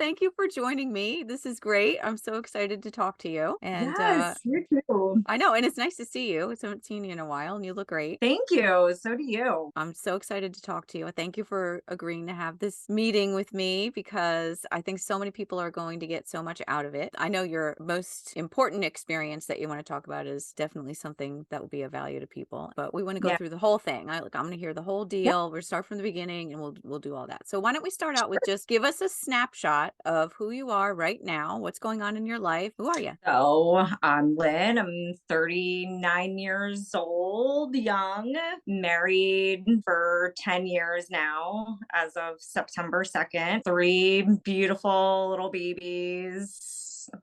thank you for joining me. This is great. I'm so excited to talk to you. And Yes, you too. I know, and it's nice to see you. I haven't seen you in a while, and you look great. Thank you. So do you. I'm so excited to talk to you. Thank you for agreeing to have this meeting with me because I think so many people are going to get so much out of it. I know your most important experience that you want to talk about is definitely something that will be of value to people, but we want to go Yeah. through the whole thing. I'm going to hear the whole Yep. deal. We'll start from the beginning and we'll do all that. So why don't we start out with just give us a snapshot of who you are right now, what's going on in your life. Who are you? So I'm Lynn. I'm 39 years old, young, married for 10 years now as of September 2nd. Three beautiful little babies.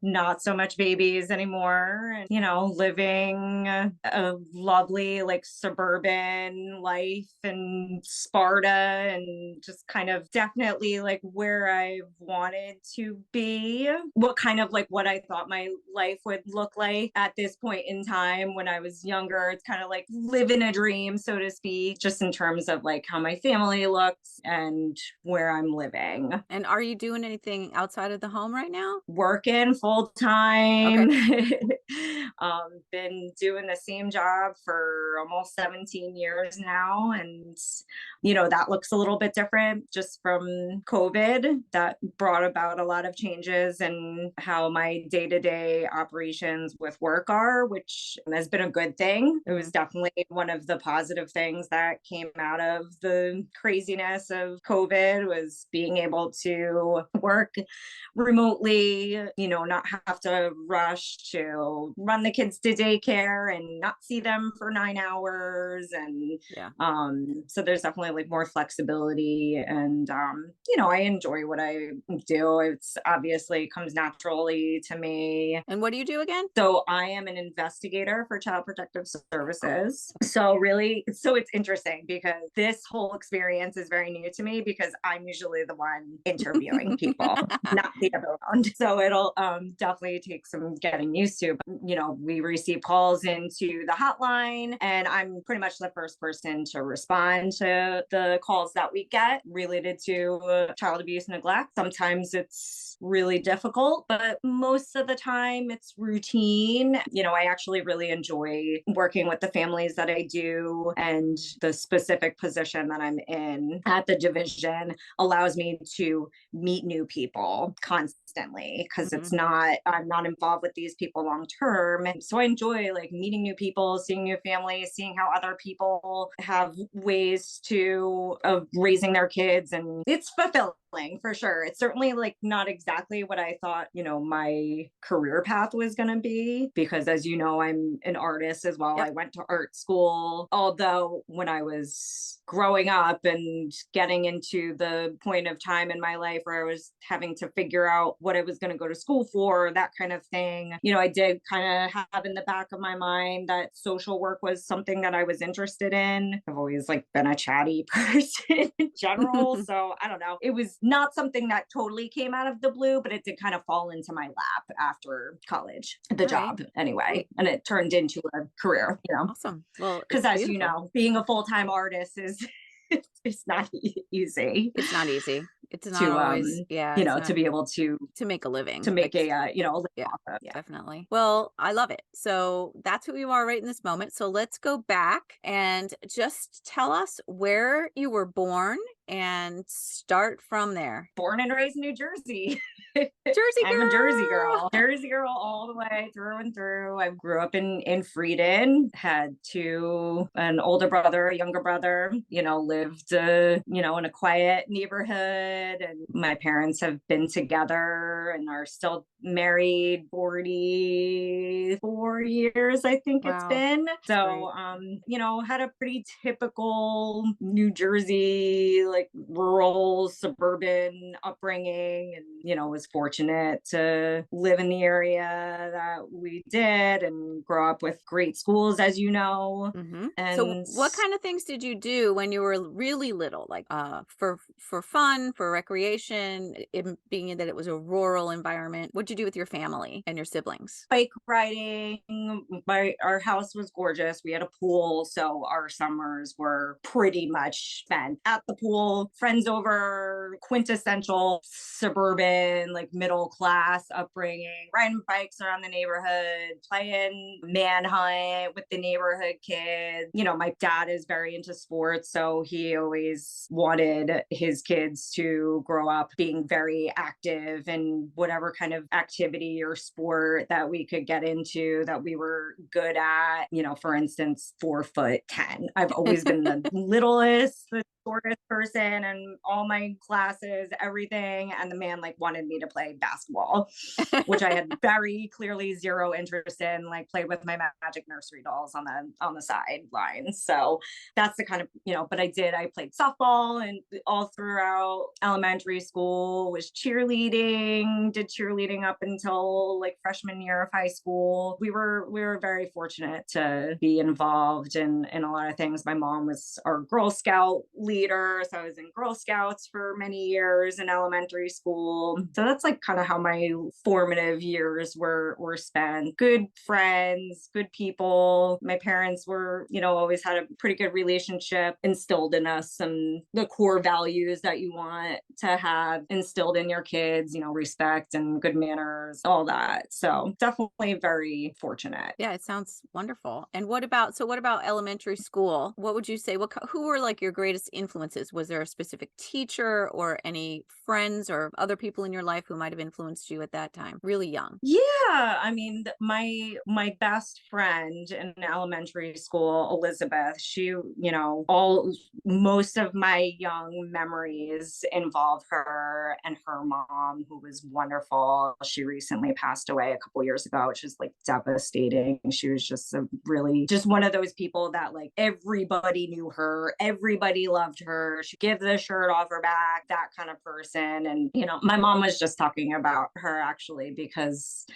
Not so much babies anymore, and living a lovely like suburban life in Sparta, and just kind of definitely like where I wanted to be, what I thought my life would look like at this point in time when I was younger. It's kind of like living a dream, so to speak, just in terms of like how my family looks and where I'm living. And are you doing anything outside of the home right now? Working full time. Okay. Been doing the same job for almost 17 years now. And, that looks a little bit different just from COVID. That brought about a lot of changes in how my day to day operations with work are, which has been a good thing. It was Mhm. definitely one of the positive things that came out of the craziness of COVID was being able to work remotely, not have to rush to run the kids to daycare and not see them for 9 hours. And Yeah. so there's definitely like more flexibility. And, I enjoy what I do. It's obviously comes naturally to me. And what do you do again? So I am an investigator for Child Protective Cool. Services. So it's interesting because this whole experience is very new to me because I'm usually the one interviewing people, not the other way around. So it'll definitely take some getting used to. But, we receive calls into the hotline, and I'm pretty much the first person to respond to the calls that we get related to child abuse and neglect. Sometimes it's really difficult, but most of the time it's routine. I actually really enjoy working with the families that I do, and the specific position that I'm in at the division allows me to meet new people constantly because Mhm. I'm not involved with these people long term. And so I enjoy like meeting new people, seeing new families, seeing how other people have ways of raising their kids. And it's fulfilling for sure. It's certainly like not exactly what I thought, my career path was going to be, because as you know, I'm an artist as well. I Yep. went to art school, although when I was growing up and getting into the point of time in my life where I was having to figure out what I was going to go to school for, that kind of thing, I did kind of have in the back of my mind that social work was something that I was interested in. I've always like been a chatty person in general. So I don't know. It was not something that totally came out of the blue, but it did kind of fall into my lap after college, the All right. job Well, anyway. And it turned into a career, awesome. Well, because it's as you beautiful. know, being a full-time artist is it's not easy It's not easy. It's not to always, yeah, it's to not be able to to make a living. make a living Yeah, off of. Yeah. definitely. Well, I love it. So that's who you are right in this moment. So let's go back and just tell us where you were born and start from there. Born and raised in New Jersey. Jersey I'm a Jersey girl. girl. Jersey girl all the way through and through. I grew up in Frieden, had an older brother, a younger brother, lived in a quiet neighborhood, and my parents have been together and are still married 44 years, I think it's Wow. been. That's So great. had a pretty typical New Jersey, like rural suburban upbringing, and was fortunate to live in the area that we did and grow up with great schools, as you know. So And what kind of things did you do when you were really little? Like for fun, for recreation, being that it was a rural environment. What'd you do with your family and your siblings? bike riding. Our house was gorgeous. We had a pool, so our summers were pretty much spent at the pool. Friends over, quintessential suburban like middle class upbringing, riding bikes around the neighborhood, playing manhunt with the neighborhood kids. You know, my dad is very into sports, so he always wanted his kids to grow up being very active in whatever kind of activity or sport that we could get into that we were good at. You know, for instance, 4'10". I've always been the littlest, the shortest person in all my classes, everything. And the man like wanted me to play basketball, which I had very clearly zero interest in, like played with my magic nursery dolls on the sideline. So that's the kind of, you know, but I played softball and all throughout elementary school, was cheerleading, did cheerleading up until like freshman year of high school. We were very fortunate to be involved in a lot of things. My mom was our Girl Scout leader, so I was in Girl Scouts for many years in elementary school. So that's like kind of how my formative years were spent. Good friends, good people. My parents were, you know, always had a pretty good relationship, instilled in us some the core values that you want to have instilled in your kids, you know, respect and good manners, all that. So definitely very fortunate. Yeah, it sounds wonderful. And what about elementary school? What would you say? Who were like your greatest influences? Was there a specific teacher or any friends or other people in your life who might have influenced you at that time? Really young. Yeah, I mean, my best friend in elementary school, Elizabeth, she, you know, all most of my young memories involve her and her mom, who was wonderful. She recently passed away a couple years ago, which is like devastating. She was just a really just one of those people that like everybody knew her, everybody loved her. She'd give the shirt off her back, that kind of person. And, you know, my mom was just talking about her actually because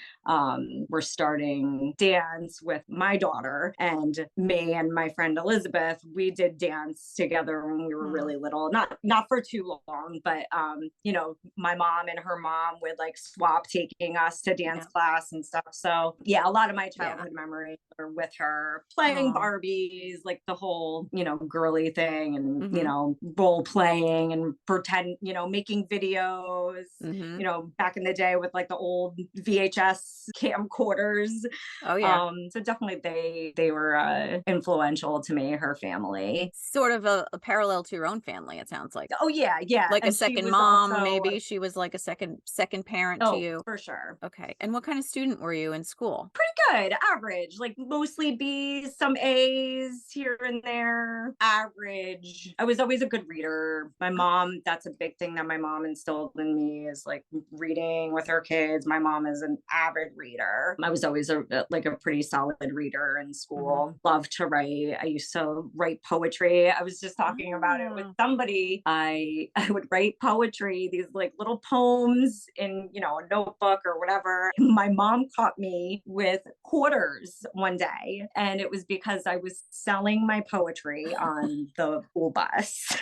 we're starting dance with my daughter, and me and my friend Elizabeth, we did dance together when we were Oh, really little, not for too long, but you know, my mom and her mom would like swap taking us to dance yeah. class and stuff. So yeah, a lot of my Yeah. childhood memories are with her, playing Oh. Barbies, like the whole, you know, girly thing, and you Mhm. know, role playing and pretend, you know, making videos, Mhm. you know, back in the day with like the old VHS camcorders. Oh yeah. So definitely they were influential to me, her family. Sort of a parallel to your own family, it sounds like. Oh yeah, yeah. Like a And she second was mom, also, maybe she was like a second parent to oh, you. for sure. Okay. And what kind of student were you in school? Good, average, like mostly B's, some A's here and there. Average. I was always a good reader. My mom, that's a big thing that my mom instilled in me, is like reading with her kids. My mom is an avid reader. I was always like a pretty solid reader in Mhm. school. Loved to write. I used to write poetry. I was just talking about it with Oh. somebody. I would write poetry, these like little poems in, you know, a notebook or whatever. My mom caught me with quarters one day, and it was because I was selling my poetry on the school bus.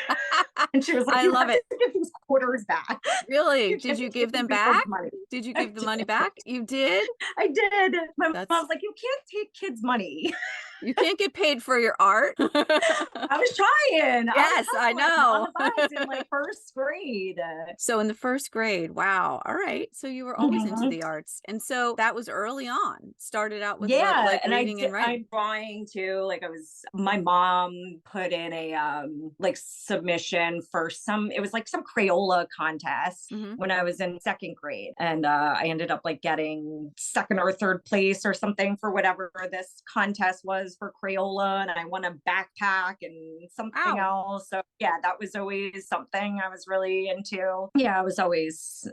And she was like, I "You love have to it. give these quarters back. Really? You Did can't you give give them people back? money." Did you I give the money did. back? You did? I did. My That's mom's like, "You can't take kids' money." you can't get paid for your art. I was trying. I was Yes, I hustling on know. the bus in like first grade. So in the 1st grade, wow. All right. So you were always into Mhm. the arts. And so that was early on. Started out with Yeah, like and reading and I'm writing. drawing too. Like I was, my mom put in a like submission for some, it was like some Crayola contest Mhm. when I was in second grade, and I ended up like getting second or third place or something for whatever this contest was for Crayola, and I won a backpack and something Wow. else. So yeah, that was always something I was really into. Yeah, I was always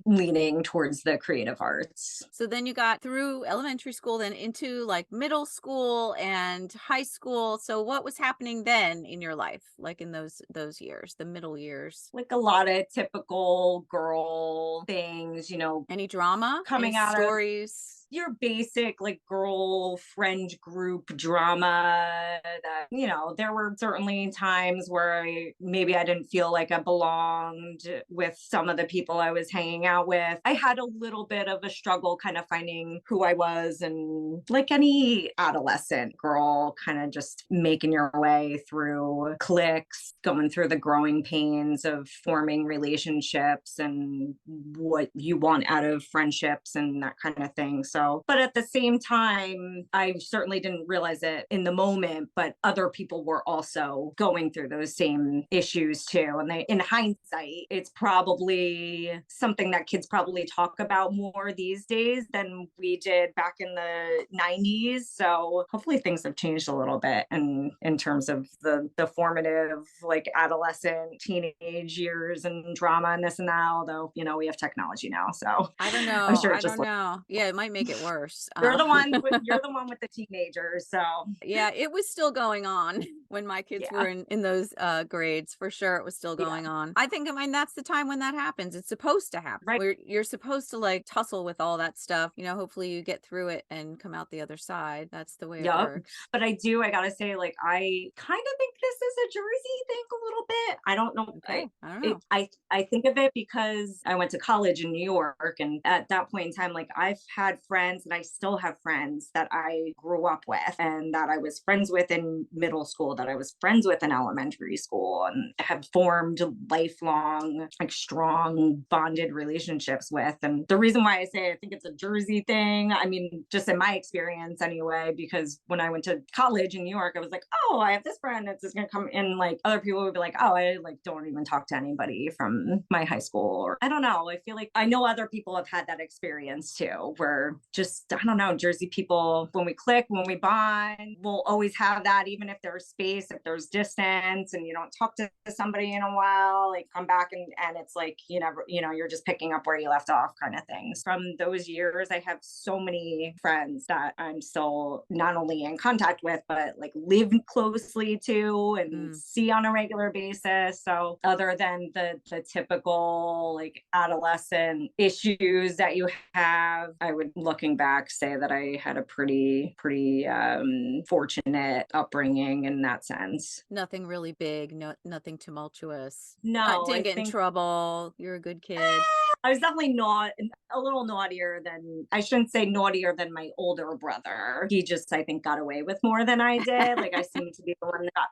leaning towards the creative arts. So then you got through elementary school, then into like middle school and high school. So what was happening then in your life, like in those years, the middle years? Like a lot of typical girl things, you know, Any drama? Any coming out of stories? your basic like girlfriend group drama that, there were certainly times where maybe I didn't feel like I belonged with some of the people I was hanging out with. I had a little bit of a struggle kind of finding who I was, and like any adolescent girl, kind of just making your way through cliques, going through the growing pains of forming relationships and what you want out of friendships and that kind of thing. So, but at the same time, I certainly didn't realize it in the moment, but other people were also going through those same issues too. And in hindsight, it's probably something that kids probably talk about more these days than we did back in the 90s. So hopefully things have changed a little bit in terms of the formative, like adolescent, teenage years and drama and this and that. Although, we have technology now. So I don't I'm know. sure it I just don't know. Yeah, it might make it worse. you're the one with the teenagers. So Yeah, it was still going on when my kids were yeah. in those, grades, for sure it was still Yeah. going on. I mean, that's the time when that happens, it's supposed to happen, Right. where you're supposed to, like, tussle with all that stuff, hopefully you get through it and come out the other side, that's the way it Yep. works. But I gotta say, like, I kind of think this is a Jersey thing a little bit. I don't know. Okay, I don't It know. I think of it because I went to college in New York, and at that point in time, like I've had friends, and I still have friends that I grew up with and that I was friends with in middle school, that I was friends with in elementary school, and have formed lifelong, like strong bonded relationships with. And the reason why I say I think it's a Jersey thing, I mean, just in my experience anyway, because when I went to college in New York, I was like, oh, I have this friend that's just gonna come in. Like other people would be like, oh, I like don't even talk to anybody from my high school. Or I don't know. I feel like I know other people have had that experience too, where just I don't know, Jersey people, when we click, when we bond, we'll always have that, even if there's space, if there's distance and you don't talk to somebody in a while, like come back and it's like you never, you're just picking up where you left off kind of things. From those years, I have so many friends that I'm still not only in contact with, but like live closely to and Mm. see on a regular basis. So other than the typical like adolescent issues that you have, I would, looking back, say that I had a pretty fortunate upbringing in that sense. Nothing really big, nothing tumultuous. No, Didn't I get in think trouble, you're a good kid. I was definitely not a little naughtier than, I shouldn't say naughtier than my older brother. He just, I think, got away with more than I did. Like I seemed to be the one that got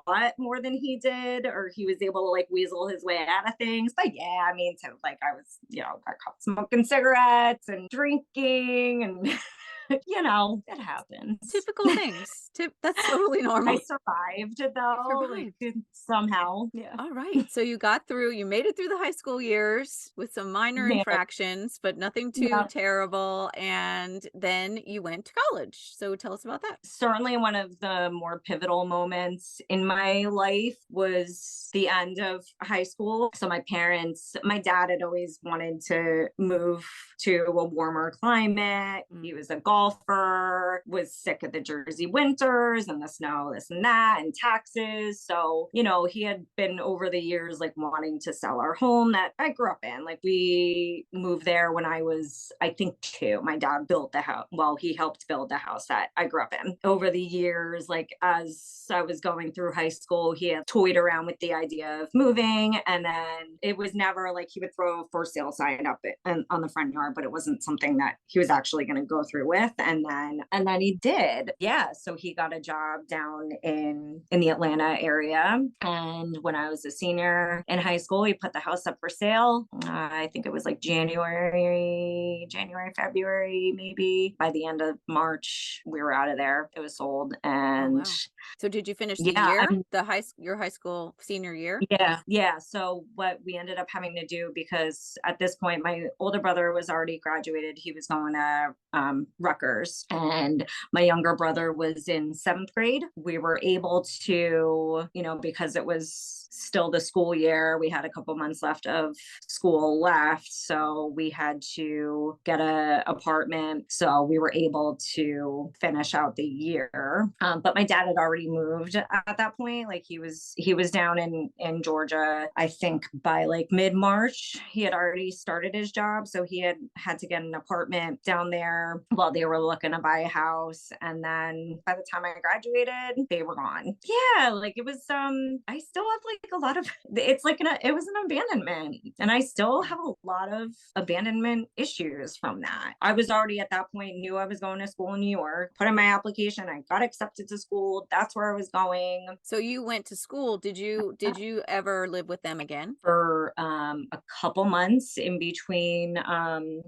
caught more than he did, or he was able to like weasel his way out of things. But yeah, I mean, so like I was, got caught smoking cigarettes and drinking and it happens. Typical things. That's totally I normal. survived You though, like survived. somehow. Yeah. All right. So you made it through the high school years with some minor Man, infractions, but nothing too yeah. terrible. And then you went to college. So tell us about that. Certainly one of the more pivotal moments in my life was the end of high school. So my dad had always wanted to move to a warmer climate. Mm. He was a golfer, was sick of the Jersey winters and the snow, this and that, and taxes. So, he had been over the years like wanting to sell our home that I grew up in. Like we moved there when I was, I think, two. My dad built the house. Well, he helped build the house that I grew up in. Over the years, like as I was going through high school, he had toyed around with the idea of moving. And then it was never like he would throw a for sale sign up on the front yard, but it wasn't something that he was actually going to go through with. And then he did. Yeah. So he got a job down in the Atlanta area. And when I was a senior in high school, he put the house up for sale. I think it was like January, February, maybe. By the end of March, we were out of there. It was sold. Oh, And wow. So did you finish the yeah, I year? mean, Your high school senior year? yeah, yeah. So what we ended up having to do, because at this point my older brother was already graduated, he was going to Rutgers, and my younger brother was in seventh grade. We were able to, because it was still the school year, we had a couple months left of school left. So we had to get a apartment. So we were able to finish out the year. But my dad had already moved at that point. Like he was down in Georgia. I think by like mid-March, he had already started his job. So he had to get an apartment down there while they were looking to buy a house. And then by the time I graduated, they were gone. Yeah, like it was I still have like a lot of it's like it was an abandonment. And I still have a lot of abandonment issues from that. I was already at that point, knew I was going to school in New York, put in my application, I got accepted to school. That's where I was going. So you went to school. Did you ever live with them again? For a couple months in between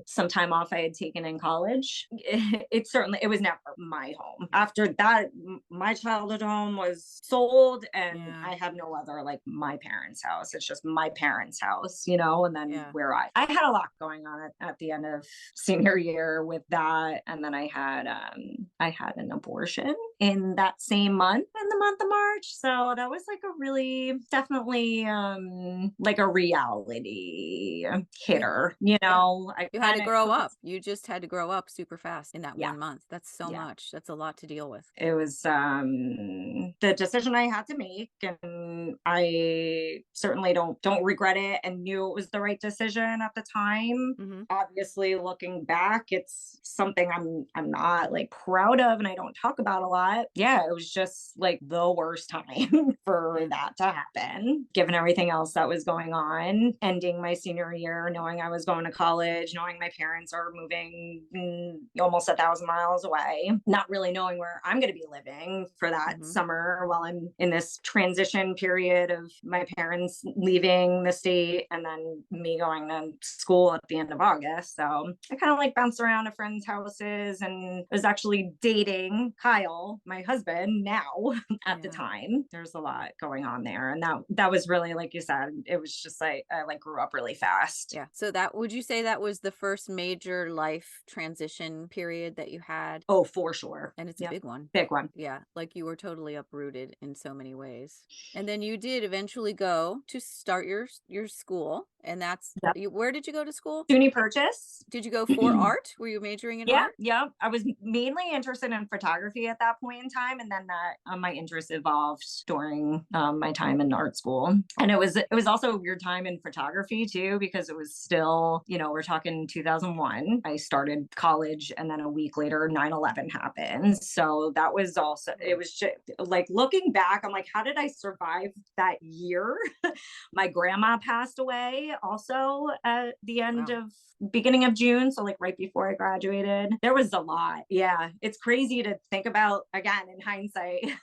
some time off I had taken in college. It was never my home. After that, my childhood home was sold, and Yeah. I have no other like my parents' house. It's just my parents' house, and then Yeah. where I had a lot going on at the end of senior year with that. And then I had an abortion in that same month, in the month of March. So that was like a really definitely like a reality You hitter, yeah. I You had to kind of grow took it. up. You just had to grow up super fast in that Yeah, 1 month. That's so yeah. much. That's a lot to deal with. It was the decision I had to make, and I certainly don't regret it, and knew it was the right decision at the time. Mhm. Obviously, looking back, it's something I'm not like proud of, and I don't talk about a lot. Yeah, it was just like the worst time for Yeah. that to happen, given everything else that was going on. Ending my senior year, knowing I was going to college, knowing my parents are moving almost 1,000 miles away, not really knowing where I'm going to be living for that Mhm. summer while I'm in this transition period of my parents leaving the state and then me going to school at the end of August. So I kind of like bounced around to friends' houses and was actually dating Kyle, my husband now at the Yeah. time. There's a lot going on there. And that was really, like you said, it was just like I like grew up really fast. Yeah. So that would you say that was the first major life transition period that you had? Oh, for sure. And it's a Yep. big one. Big one. Yeah, like you were totally uprooted in so many ways. And then you did eventually go to start your school, and Yep. where did you go to school? SUNY Purchase. Did you go for art? Were you majoring in Yeah, art? yeah. I was mainly interested in photography at that point in time, and then that my interest evolved during my time in art school. And it was also a weird time in photography too, because it was still, we're talking 2001. I started college, and then a week later, 9/11 happened. So that was also it Mm. was just like looking back, I'm like, how did I survive that year? My grandma passed away also at the end Wow. of beginning of June. So like right before I graduated. There was a lot. Yeah. It's crazy to think about again in hindsight. Yeah.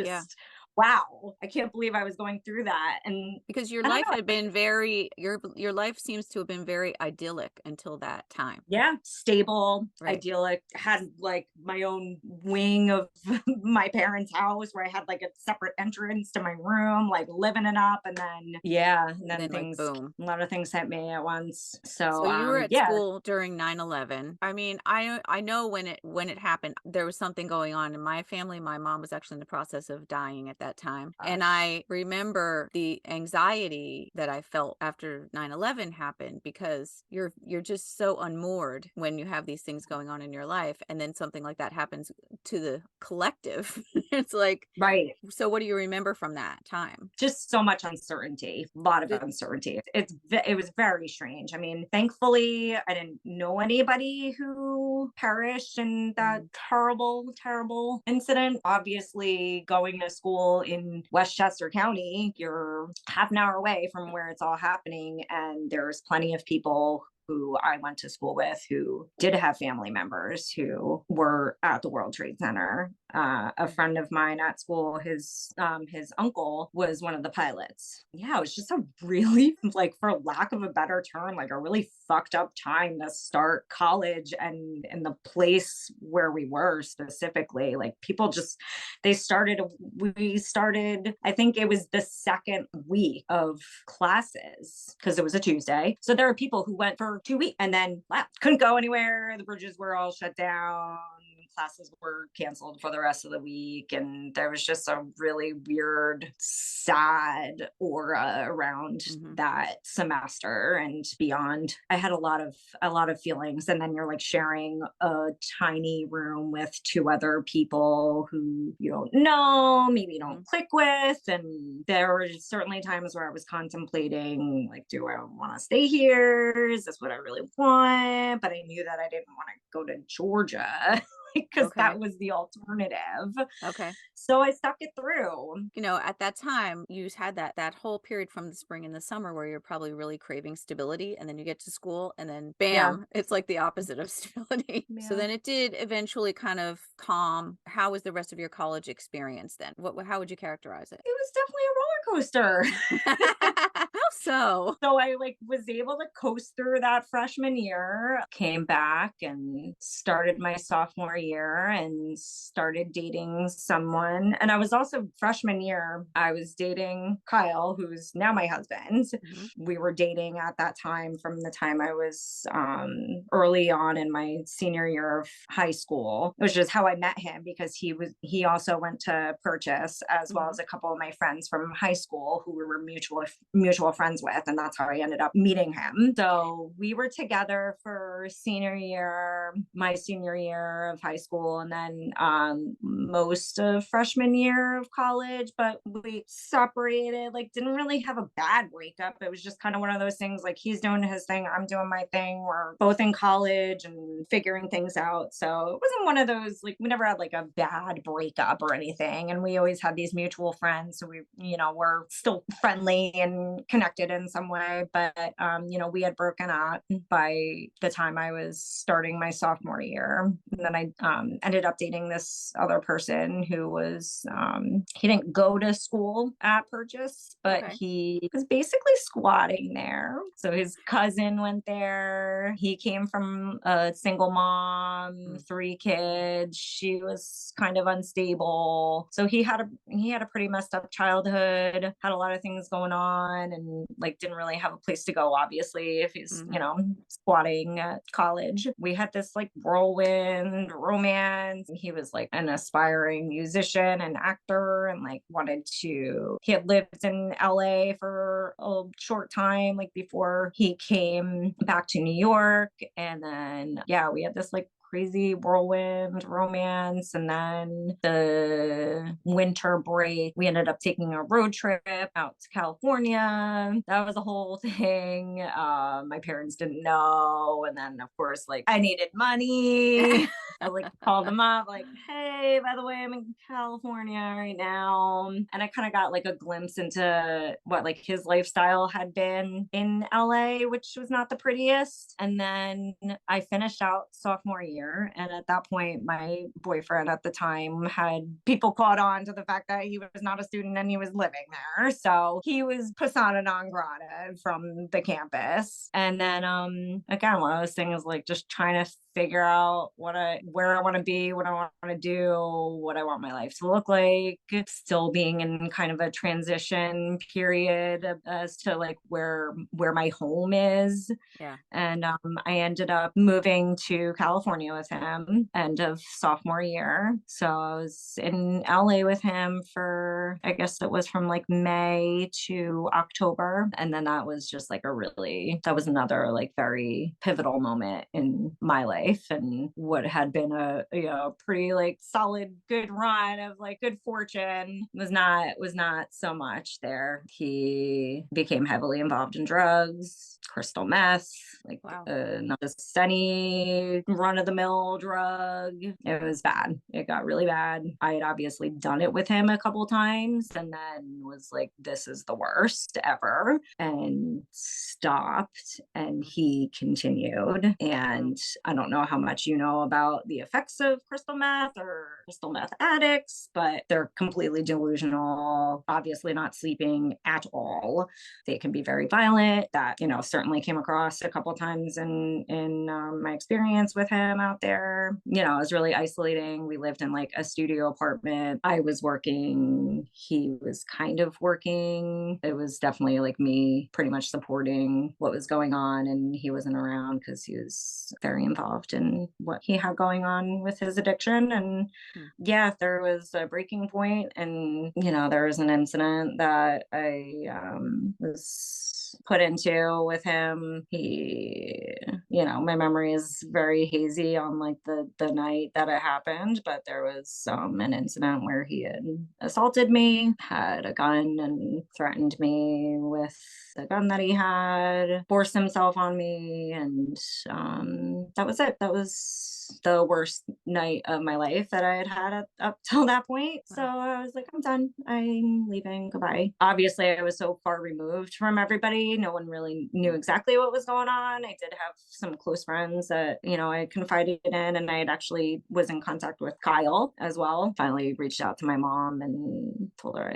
Just wow. I can't believe I was going through that. And Because your I don't life know. had been very your life seems to have been very idyllic until that time. Yeah, stable, Right. idyllic, had like my own wing of my parents' house where I had like a separate entrance to my room, like living it up. And then, yeah, and And then then like boom. a lot of things hit me at once. So So, you were at yeah, school during 9/11. I mean, I know when it happened, there was something going on in my family. My mom was actually in the process of dying at that time. And gosh. I remember the anxiety that I felt after 9/11 happened because you're just so unmoored when you have these things going on in your life and then something like that happens to the collective. It's like, Right. so what do you remember from that time? Just so much uncertainty, a lot of Did, uncertainty. It was very strange. I mean, thankfully, I didn't know anybody who perished in that Mhm. terrible incident. Obviously, going to school in Westchester County, you're half an hour away from where it's all happening, and there's plenty of people who I went to school with who did have family members who were at the World Trade Center. A friend of mine at school, his uncle was one of the pilots. Yeah, it was just a really like, for lack of a better term, like a really fucked up time to start college, and in the place where we were specifically, like people just we started, I think it was the second week of classes because it was a Tuesday. So there are people who went for for 2 weeks and then left. Couldn't go anywhere. The bridges were all shut down. Classes were canceled for the rest of the week. And there was just a really weird, sad aura around Mhm. that semester and beyond. I had a lot of feelings. And then you're like sharing a tiny room with two other people who you don't know, maybe you don't Mhm. click with. And there were certainly times where I was contemplating, like, do I want to stay here? Is this what I really want? But I knew that I didn't want to go to Georgia because Okay. that was the alternative. Okay. So I stuck it through. At that time, you had that whole period from the spring and the summer where you're probably really craving stability, and then you get to school, and then Yeah. bam, it's like the opposite of stability. So Yeah. then it did eventually kind of calm. How was the rest of your college experience then? How would you characterize it? It was definitely a roller coaster. How so? So I like was able to coast through that freshman year, came back and started my sophomore year and started dating someone. And I was also freshman year, I was dating Kyle, who's now my husband. Mhm. We were dating at that time from the time I was early on in my senior year of high school, which is how I met him because he also went to Purchase as well Mhm. as a couple of my friends from high school who we were mutual friends with, and that's how I ended up meeting him. So we were together for my senior year of high school, and then most of freshman year of college. But we separated, like didn't really have a bad breakup. It was just kind of one of those things, like he's doing his thing, I'm doing my thing. We're both in college and figuring things out. So it wasn't one of those, like we never had like a bad breakup or anything. And we always had these mutual friends. So we're still friendly and connected in some way. But we had broken up by the time I was starting my sophomore year. And then I ended up dating this other person who was he didn't go to school at Purchase, but Okay. he was basically squatting there. So his cousin went there. He came from a single mom, Mm. 3 kids. She was kind of unstable. So he had a pretty messed up childhood, had a lot of things going on, and like didn't really have a place to go, obviously, if he's, Mhm. squatting at college. We had this like whirlwind romance. He was like an aspiring musician and actor and like he had lived in LA for a short time, like before he came back to New York. And then, yeah, we had this like crazy whirlwind romance. And then the winter break, we ended up taking a road trip out to California. That was a whole thing. My parents didn't know. And then, of course, like I needed money. I like called them up, like, hey, by the way, I'm in California right now. And I kind of got like a glimpse into what like his lifestyle had been in LA, which was not the prettiest. And then I finished out sophomore year. And at that point, my boyfriend at the time had people caught on to the fact that he was not a student and he was living there. So he was persona non grata from the campus. And then again, one of those things like just trying to figure out where I want to be, what I want to do, what I want my life to look like. Still being in kind of a transition period as to like where my home is. Yeah. And I ended up moving to California with him end of sophomore year. So I was in LA with him for, I guess it was from like May to October. And then that was another like very pivotal moment in my life and what had been a pretty like solid good run of like good fortune was not so much there. He became heavily involved in drugs, crystal meth, like Wow. not just any run of the mill drug. It was bad. It got really bad. I had obviously done it with him a couple times and then was like, this is the worst ever, and stopped. And he continued. Wow. And I don't know how much you know about the effects of crystal meth or crystal meth addicts, but they're completely delusional, obviously not sleeping at all. They can be very violent. That, certainly came across a couple times in my experience with him out there. It was really isolating. We lived in like a studio apartment. I was working. He was kind of working. It was definitely like me pretty much supporting what was going on, and he wasn't around because he was very involved in what he had going on with his addiction. And Mm. yeah, there was a breaking point, and there was an incident that I was put into with him. My memory is very hazy on like the night that it happened, but there was an incident where he had assaulted me, had a gun, and threatened me with the gun that he had, forced himself on me, and that was it. That was the worst night of my life that I had had up till that point. So Wow. I was like, I'm done. I'm leaving. Goodbye. Obviously, I was so far removed from everybody. No one really knew Mm. exactly what was going on. I did have some close friends that, I confided in, and I had actually was in contact with Kyle as well. Finally reached out to my mom and told her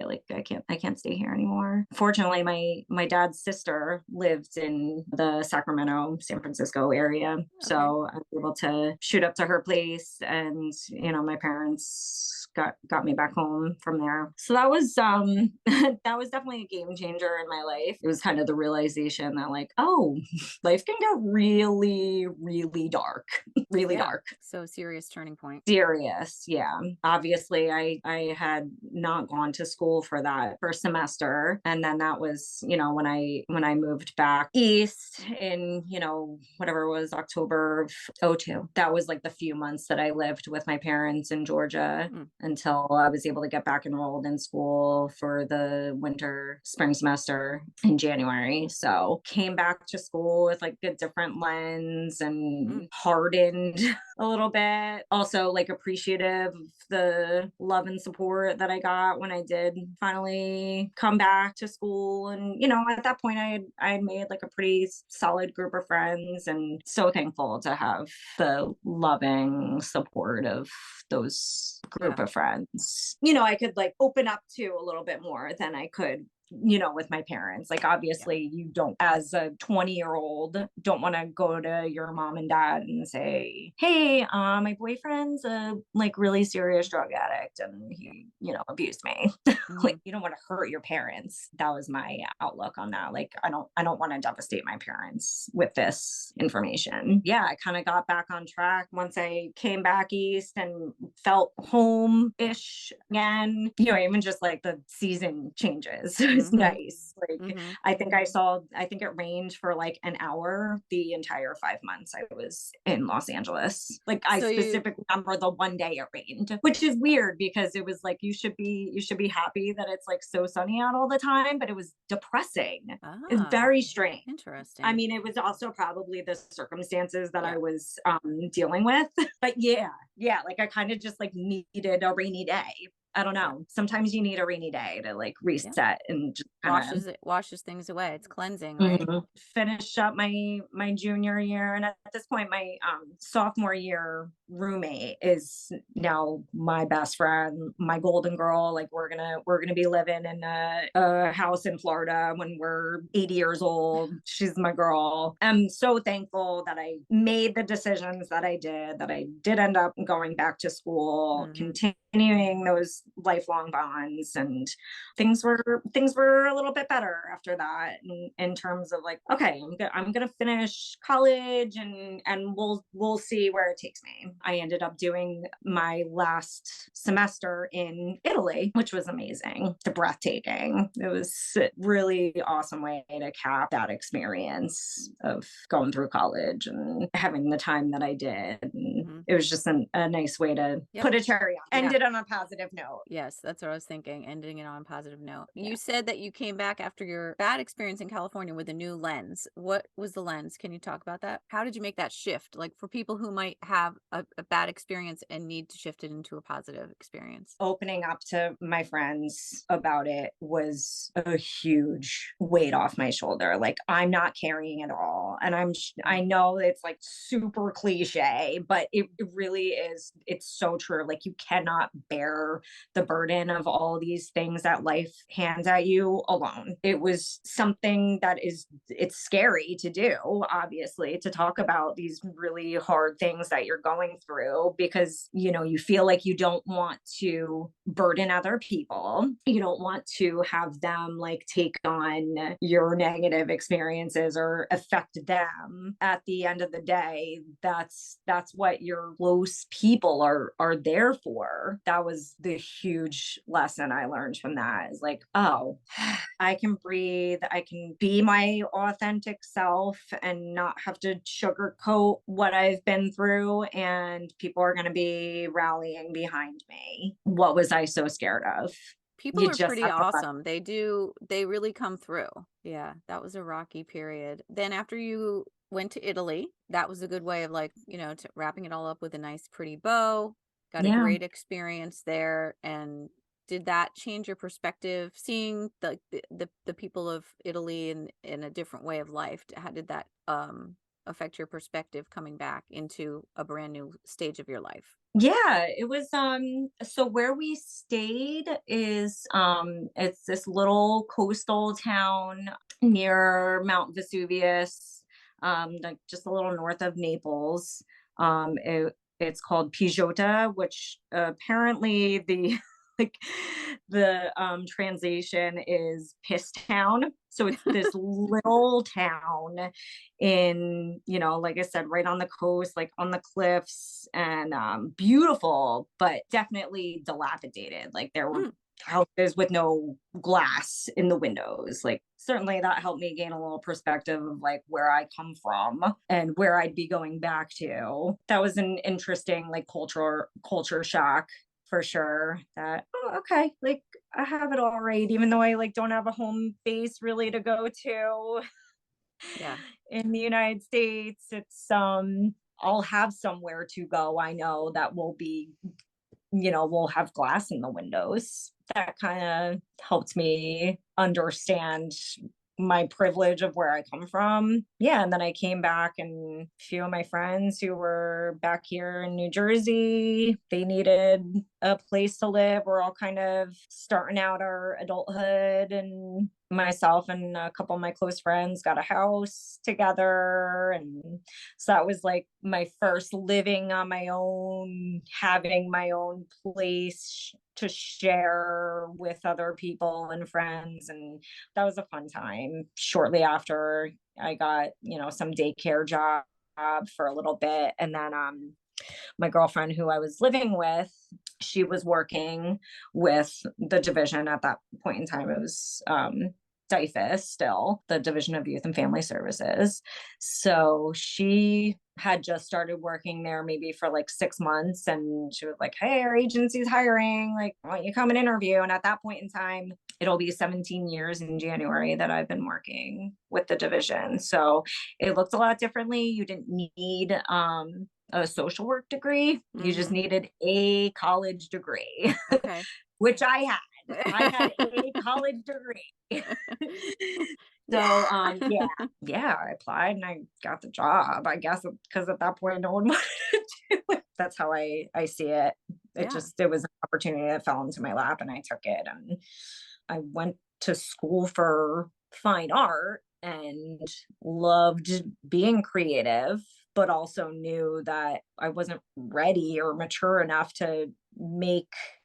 I can't stay here anymore. Fortunately, my dad's sister lived in the Sacramento, San Francisco area. Okay. So I was able to shoot up to her place, and my parents got me back home from there. So that was that was definitely a game changer in my life. It was kind of the realization that like, oh, life can get really, really dark. Really Yeah. dark. So serious turning point. Serious, yeah. Obviously, I had not gone to school for that first semester, and then that was when I moved back east in whatever it was, October of '02. That was like the few months that I lived with my parents in Georgia Mm. until I was able to get back enrolled in school for the winter spring semester in January. So came back to school with like a different lens Mm. and hardened a little bit. Also, like appreciative of the love and support that I got when I did finally come back to school. And at that point, I had made like a pretty solid group of friends, and so thankful to have the loving support of those group Yeah. of friends. I could like open up to a little bit more than I could with my parents. Like, Yeah. obviously, you don't, as a 20-year-old, don't want to go to your mom and dad and say, hey, my boyfriend's a like really serious drug addict and he, abused me. Hmm. Like, you don't want to hurt your parents. That was my outlook on that. Like, I don't want to devastate my parents with this information. Yeah, I kind of got back on track once I came back east and felt home-ish again. Even just like the season changes. It's Hmm. nice. Like, Hmm. I think it rained for like an hour the entire 5 months I was in Los Angeles. Like, I So you, specifically remember the one day it rained, which is weird because it was like you should be happy that it's like so sunny out all the time, but it was depressing. It's ah, very strange. I interesting. mean, it was also probably the circumstances that I Yeah. was dealing with. But yeah, like I kind of just like needed a rainy day. I don't Yeah. know. Sometimes you need a rainy day to like Yeah. reset and just kind Washes things away. It's cleansing, of right? finish up my junior year. And at this point, my sophomore year roommate is now my best friend, my golden girl. Like, we're gonna be living in a house in Florida when we're 80 years old. She's my girl. I'm so thankful that I made the decisions that I did, that I did end up going back to school, Hmm. continuing those lifelong bonds. And things were a little bit better after that in terms of like, okay, I'm gonna finish college, and we'll see where it takes me. I ended up doing my last semester in Italy, which was amazing, breathtaking. It was a really awesome way to cap that experience of going through college and having the time that I did. And Hmm. it was just a nice way to Yep. put a cherry on. Yeah. Ended on a positive note. Yes, that's what I was thinking, ending it on a positive note. Yeah. You said that you came back after your bad experience in California with a new lens. What was the lens? Can you talk about that? How did you make that shift? Like for people who might have a bad experience and need to shift it into a positive experience. Opening up to my friends about it was a huge weight off my shoulder. Like, I'm not carrying it all. And Mm. I know it's like super cliche, but it really is. It's so true. Like, you cannot bear the burden of all these things that life hands at you alone. It was something that it's scary to do, obviously, to talk about these really hard things that you're going through because, you feel like you don't want to burden other people. You don't want to have them like take on your negative experiences or affect them. At the end of the day, that's what your close people are there for. That was the huge lesson I learned from that. Is like, oh, I can breathe, I can be my authentic self and not have to sugarcoat what I've been through, and people are going to be rallying behind me. What was I so scared of? People You are just pretty have to let. awesome. They really come through. Yeah, that was a rocky period. Then after you went to Italy, that was a good way of like, wrapping it all up with a nice pretty bow. Got a Yeah. great experience there. And did that change your perspective seeing the people of Italy in a different way of life? How did that affect your perspective coming back into a brand new stage of your life? Yeah, it was so where we stayed is it's this little coastal town near Mount Vesuvius, like just a little north of Naples. It's called Pijota, which apparently the like the translation is piss town. So it's this little town in, like I said, right on the coast, like on the cliffs, and beautiful, but definitely dilapidated. Like, there were Mm, houses with no glass in the windows. Like, certainly that helped me gain a little perspective of like where I come from and where I'd be going back to. That was an interesting like culture shock for sure. That, oh, okay, like I have it all right, even though I like don't have a home base really to go to yeah. in the United States. It's I'll have somewhere to go. I know that will be, we'll have glass in the windows. That kind of helped me understand my privilege of where I come from. Yeah. And then I came back, and a few of my friends who were back here in New Jersey, they needed a place to live. We're all kind of starting out our adulthood, and myself and a couple of my close friends got a house together. And so that was like my first living on my own, having my own place to share with other people and friends. And that was a fun time. Shortly after, I got, some daycare job for a little bit. And then my girlfriend who I was living with, she was working with the division at that point in time. It was DIFUS, still the Division of Youth and Family Services. So she had just started working there maybe for like 6 months, and she was like, hey, our agency's hiring, like, why don't you come and interview? And at that point in time, it'll be 17 years in January that I've been working with the division. So it looked a lot differently. You didn't need a social work degree. You just Mm-hmm. needed a college degree, Okay. which I had. I had a college degree. So yeah, yeah, I applied and I got the job. I guess because at that point no one wanted to do it. That's how I see it. Yeah. It was an opportunity that fell into my lap, and I took it. And I went to school for fine art and loved being creative, but also knew that I wasn't ready or mature enough to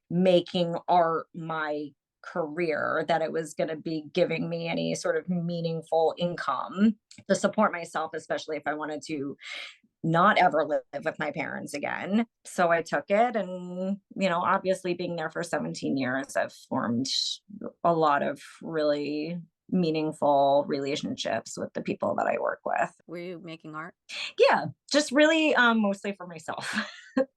making art my career, that it was going to be giving me any sort of meaningful income to support myself, especially if I wanted to not ever live with my parents again. So I took it, and, obviously being there for 17 years, I've formed a lot of really meaningful relationships with the people that I work with. Were you making art? Yeah, just really mostly for myself.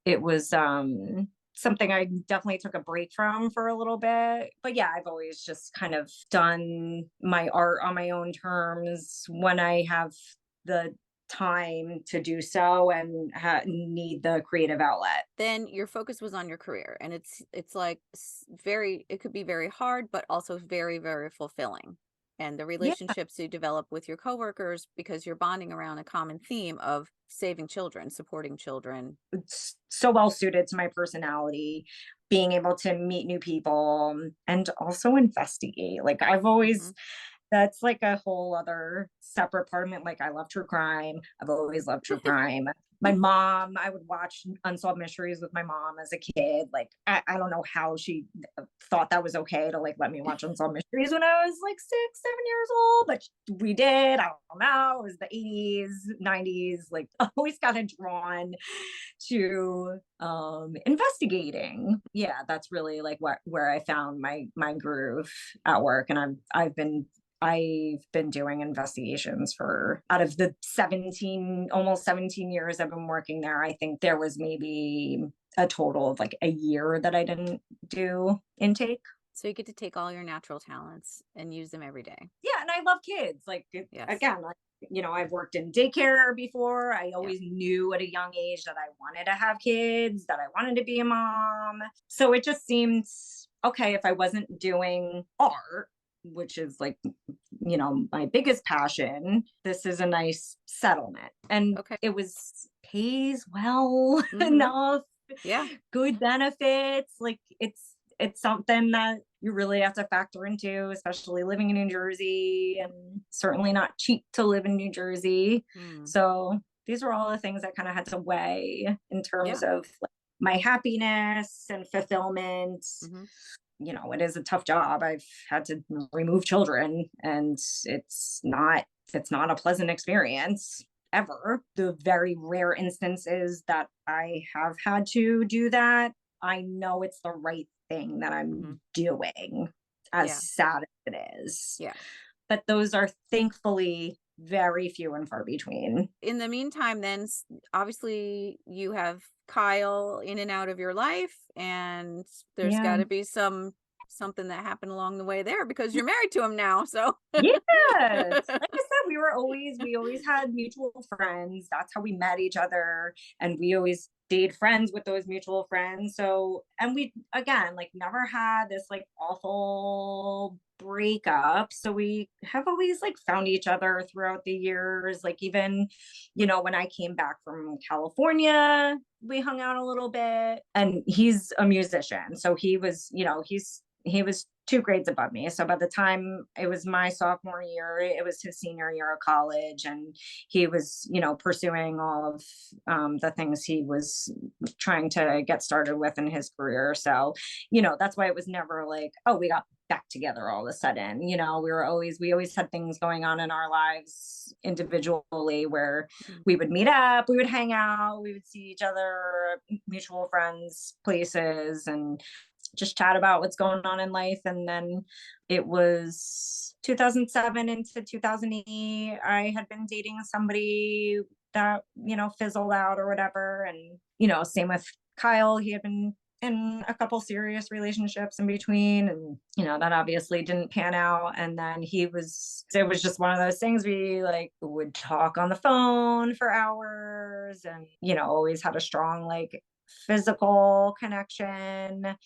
It was something I definitely took a break from for a little bit. But yeah, I've always just kind of done my art on my own terms when I have the time to do so and need the creative outlet. Then your focus was on your career, and it's like very, it could be very hard but also very, very fulfilling. And the Yeah, relationships you develop with your coworkers, because you're bonding around a common theme of saving children, supporting children. it's so well suited to my personality, being able to meet new people and also investigate. Like I've always Hmm. That's like a whole other separate part of it. Like I love true crime. I've always loved true crime. My mom, I would watch Unsolved Mysteries with my mom as a kid. Like I don't know how she thought that was okay to like let me watch Unsolved Mysteries when I was like 6, 7 years old, but we did. I don't know. It was the 80s, 90s. Like always got drawn to investigating. Yeah, that's really like what where I found my groove at work. And I've been doing investigations for out of the 17, almost 17 years I've been working there. I think there was maybe a total of like a year that I didn't do intake. So you get to take all your natural talents and use them every day. Yeah, and I love kids. Like Yes. again, like I've worked in daycare before. I Yeah. always knew at a young age that I wanted to have kids, that I wanted to be a mom. So it just seems okay if I wasn't doing art, which is like my biggest passion. This is a nice settlement. And Okay. it was pays well Hmm. enough, Yeah. good benefits. Like it's something that you really have to factor into, especially living in New Jersey, and certainly not cheap to live in New Jersey. Mm. So these are all the things I kind of had to weigh in terms Yeah. of like, my happiness and fulfillment. Hmm. It is a tough job. I've had to remove children, and it's not a pleasant experience ever. The very rare instances that I have had to do that, I know it's the right thing that Hmm. I'm doing, as Yeah. sad as it is. Yeah. But those are thankfully very few and far between. In the meantime, then obviously you have Kyle in and out of your life, and there's got Yeah. to be something that happened along the way there because you're married to him now. So Yes. Like I said, we always had mutual friends. That's how we met each other. And we always stayed friends with those mutual friends. So, and we, again, like never had this like awful breakup. So we have always like found each other throughout the years. Like even, when I came back from California, we hung out a little bit. And he's a musician. So he was 2 grades above me. So by the time it was my sophomore year, it was his senior year of college, and he was, pursuing all of the things he was trying to get started with in his career. So, that's why it was never like, oh, we got back together all of a sudden. We always had things going on in our lives individually where mm, we would meet up, we would hang out, we would see each other, mutual friends, places, and just chat about what's going on in life. And then it was 2007 into 2008. I had been dating somebody that, fizzled out or whatever. And, same with Kyle. He had been in a couple serious relationships in between. And, that obviously didn't pan out. And then it was just one of those things we like would talk on the phone for hours and, always had a strong, like, physical connection,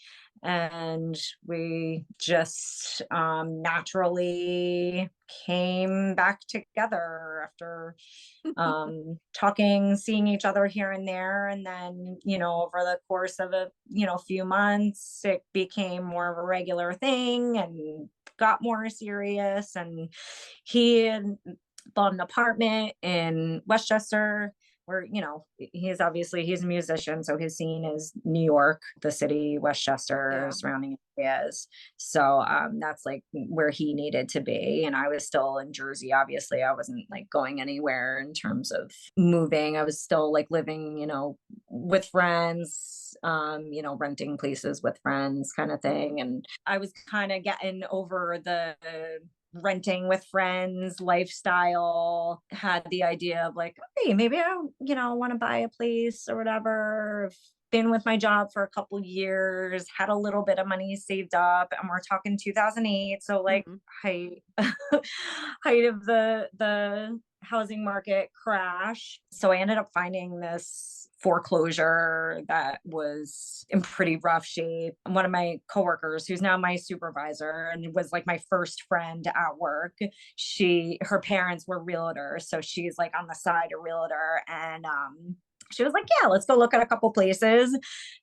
and we just naturally came back together after talking, seeing each other here and there. And then, over the course of a few months, it became more of a regular thing and got more serious. And he had bought an apartment in Westchester, where he's a musician, so his scene is New York, the city, Westchester, yeah. surrounding areas. So that's like where he needed to be, and I was still in Jersey. Obviously, I wasn't like going anywhere in terms of moving. I was still like living, with friends, renting places with friends, kind of thing. And I was kind of getting over renting with friends lifestyle, had the idea of like, hey, maybe I, want to buy a place or whatever. I've been with my job for a couple years, had a little bit of money saved up, and we're talking 2008. So like Mhm. height height of the housing market crash. So I ended up finding this foreclosure that was in pretty rough shape. One of my coworkers, who's now my supervisor and was like my first friend at work, her parents were realtors. So she's like on the side a realtor. And she was like, yeah, let's go look at a couple places.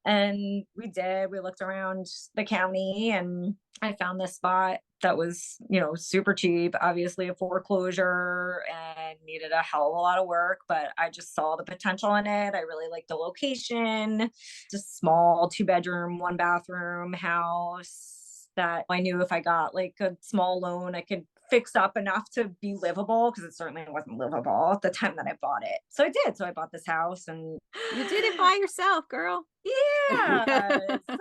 And we did. We looked around the county and I found this spot that was, super cheap, obviously a foreclosure and needed a hell of a lot of work, but I just saw the potential in it. I really liked the location, just small 2 bedroom, 1 bathroom house that I knew if I got like a small loan, I could fix up enough to be livable because it certainly wasn't livable at the time that I bought it. So I did. So I bought this house and You did it by yourself, girl. yeah. So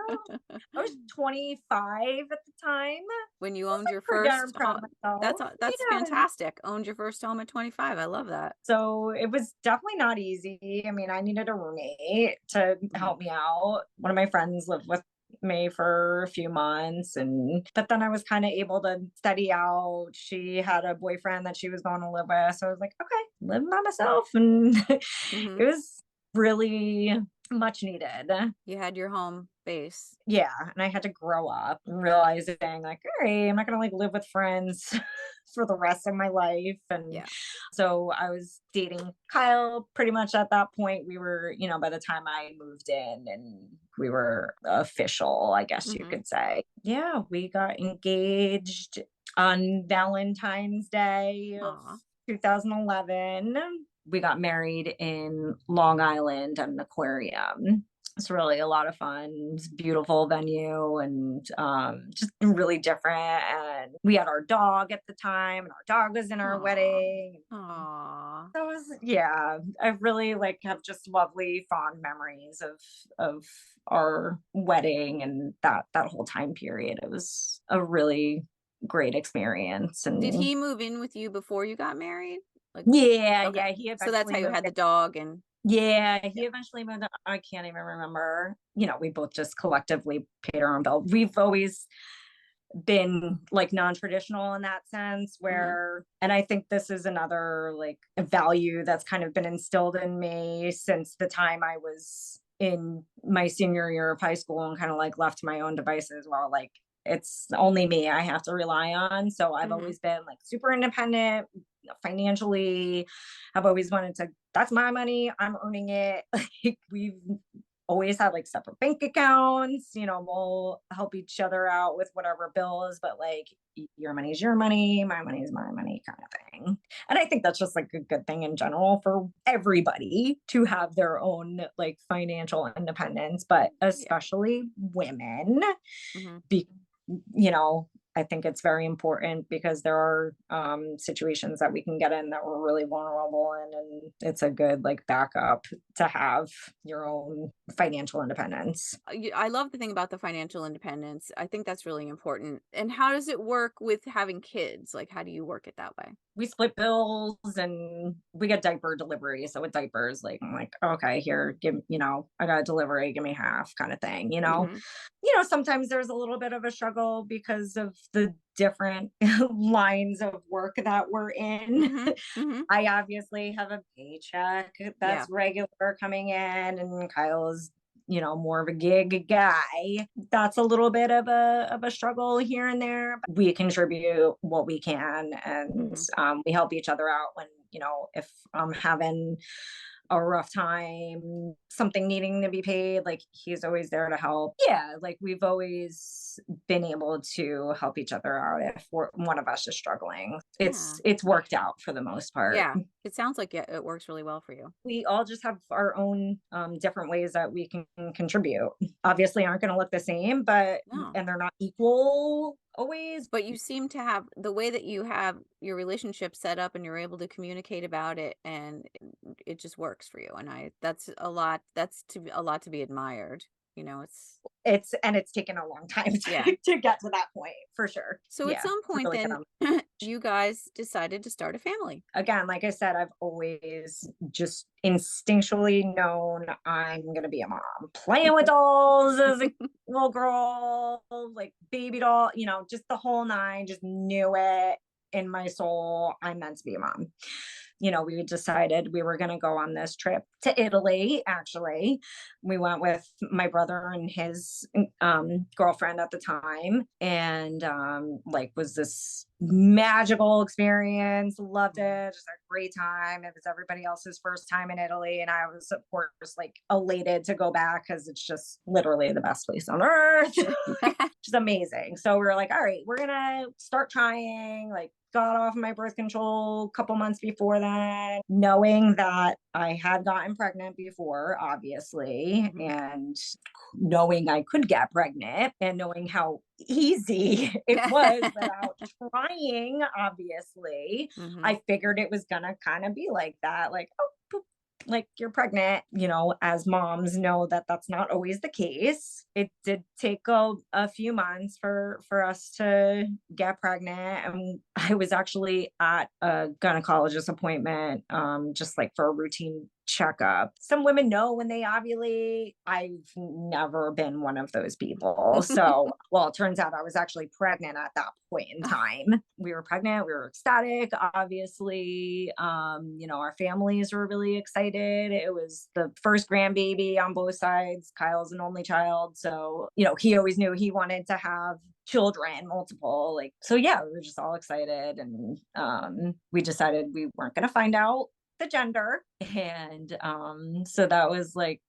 I was 25 at the time. When you I was owned like your pretty darn first proud of myself. that's Yeah. fantastic. Owned your first home at 25. I love that. So it was definitely not easy. I mean, I needed a roommate to Mhm. help me out. One of my friends lived with me for a few months and but then I was kind of able to steady out. She had a boyfriend that she was going to live with. So I was like, okay, living by myself and it Mhm. was really much needed. You had your home base. Yeah, and I had to grow up realizing like, all right, I'm not gonna like live with friends for the rest of my life. And Yeah. so I was dating Kyle pretty much at that point. We were, by the time I moved in and we were official, I guess you Mhm. could say. Yeah, we got engaged on Valentine's Day of Aw. 2011. We got married in Long Island at an aquarium. It's really a lot of fun. It's a beautiful venue and just really different. And we had our dog at the time, and our dog was in our Aw. wedding. Aw. So it was, yeah, I really like have just lovely fond memories of our wedding and that whole time period. It was a really great experience. Did And he move in with you before you got married? Like, yeah, okay. yeah, he So that's eventually how you moved. had the dog and Yeah, yeah. he eventually moved on. I can't even remember. We both just collectively paid our own bill. We've always been like non-traditional in that sense Mhm. and I think this is another like value that's kind of been instilled in me since the time I was in my senior year of high school and kind of like left to my own devices while like it's only me I have to rely on. So I've Mhm. always been like super independent financially. I've always wanted to, that's my money, I'm earning it. Like we've always had like separate bank accounts. We'll help each other out with whatever bills, but like your money is your money, my money is my money kind of thing. And I think that's just like a good thing in general for everybody to have their own like financial independence, but Yeah. especially women Mhm. be you know I think it's very important because there are situations that we can get in that we're really vulnerable in, and it's a good like backup to have your own financial independence. I love the thing about the financial independence. I think that's really important. And how does it work with having kids? Like, how do you work it that way? We split bills and we get diaper delivery. So with diapers, like I'm like, okay, here, I got a delivery, give me half kind of thing. Mhm. Sometimes there's a little bit of a struggle because of the different lines of work that we're in. Mhm. Mhm. I obviously have a paycheck Yeah. that's regular coming in, and Kyle's, more of a gig guy. That's a little bit of a struggle here and there. But we contribute what we can, and Mhm. we help each other out when if I'm having a rough time, something needing to be paid, like he's always there to help. Yeah, like we've always been able to help each other out if one of us is struggling. Yeah. It's worked out for the most part. Yeah. It sounds like it works really well for you. We all just have our own different ways that we can contribute. Obviously, aren't going to look the same, but No. and they're not equal always. But you seem to have the way that you have your relationship set up and you're able to communicate about it and it just works for you. And that's a lot to be admired. It's It's taken a long time Yeah. to get to that point for sure. So at Yeah, some to point really get then on. you guys decided to start a family. Again, like I said, I've always just instinctually known I'm gonna be a mom. Playing with dolls as a little girl, like baby doll, just the whole nine, just knew it in my soul. I'm meant to be a mom. We decided we were gonna go on this trip to Italy, actually. We went with my brother and his girlfriend at the time, and like was this magical experience. Loved it, just a great time. It was everybody else's first time in Italy, and I was of course like elated to go back because it's just literally the best place on earth. Just amazing. So we were like, all right, we're gonna start trying. Like, got off my birth control a couple months before that, knowing that I had gotten pregnant before, obviously, Mhm. and knowing I could get pregnant and knowing how easy it was without trying, obviously. Mhm. I figured it was gonna kind of be like that, like, oh, boop, like you're pregnant, as moms know that that's not always the case. It did take a few months for us to get pregnant, and I was actually at a gynecologist appointment, just like for a routine checkup. Some women know when they ovulate. I've never been one of those people. So, well, it turns out I was actually pregnant at that point in time. We were pregnant, we were ecstatic, obviously. Our families were really excited. It was the first grandbaby on both sides. Kyle's an only child. So, he always knew he wanted to have children, multiple, like, so yeah, we were just all excited, and we decided we weren't going to find out the gender. And so that was like,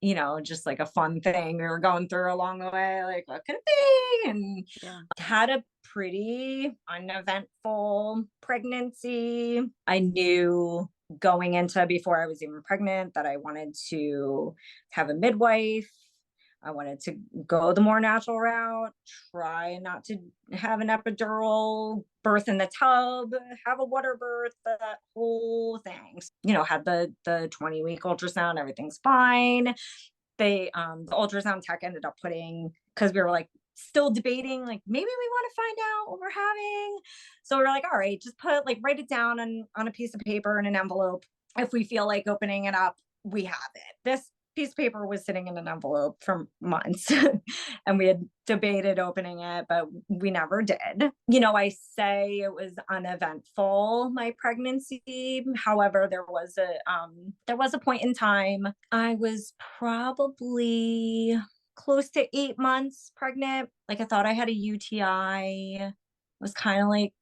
just like a fun thing we were going through along the way, like, what could it be? And Yeah. had a pretty uneventful pregnancy. I knew going into, before I was even pregnant, that I wanted to have a midwife. I wanted to go the more natural route, try not to have an epidural, birth in the tub, have a water birth, that whole thing. Had the 20-week ultrasound, everything's fine. The ultrasound tech ended up putting, because we were like still debating, like maybe we want to find out what we're having. So we are like, all right, just write it down on a piece of paper in an envelope. If we feel like opening it up, we have it. This piece of paper was sitting in an envelope for months and we had debated opening it, but we never did. I say it was uneventful, my pregnancy. However, there was a point in time. I was probably close to 8 months pregnant. Like, I thought I had a UTI. Was kind of like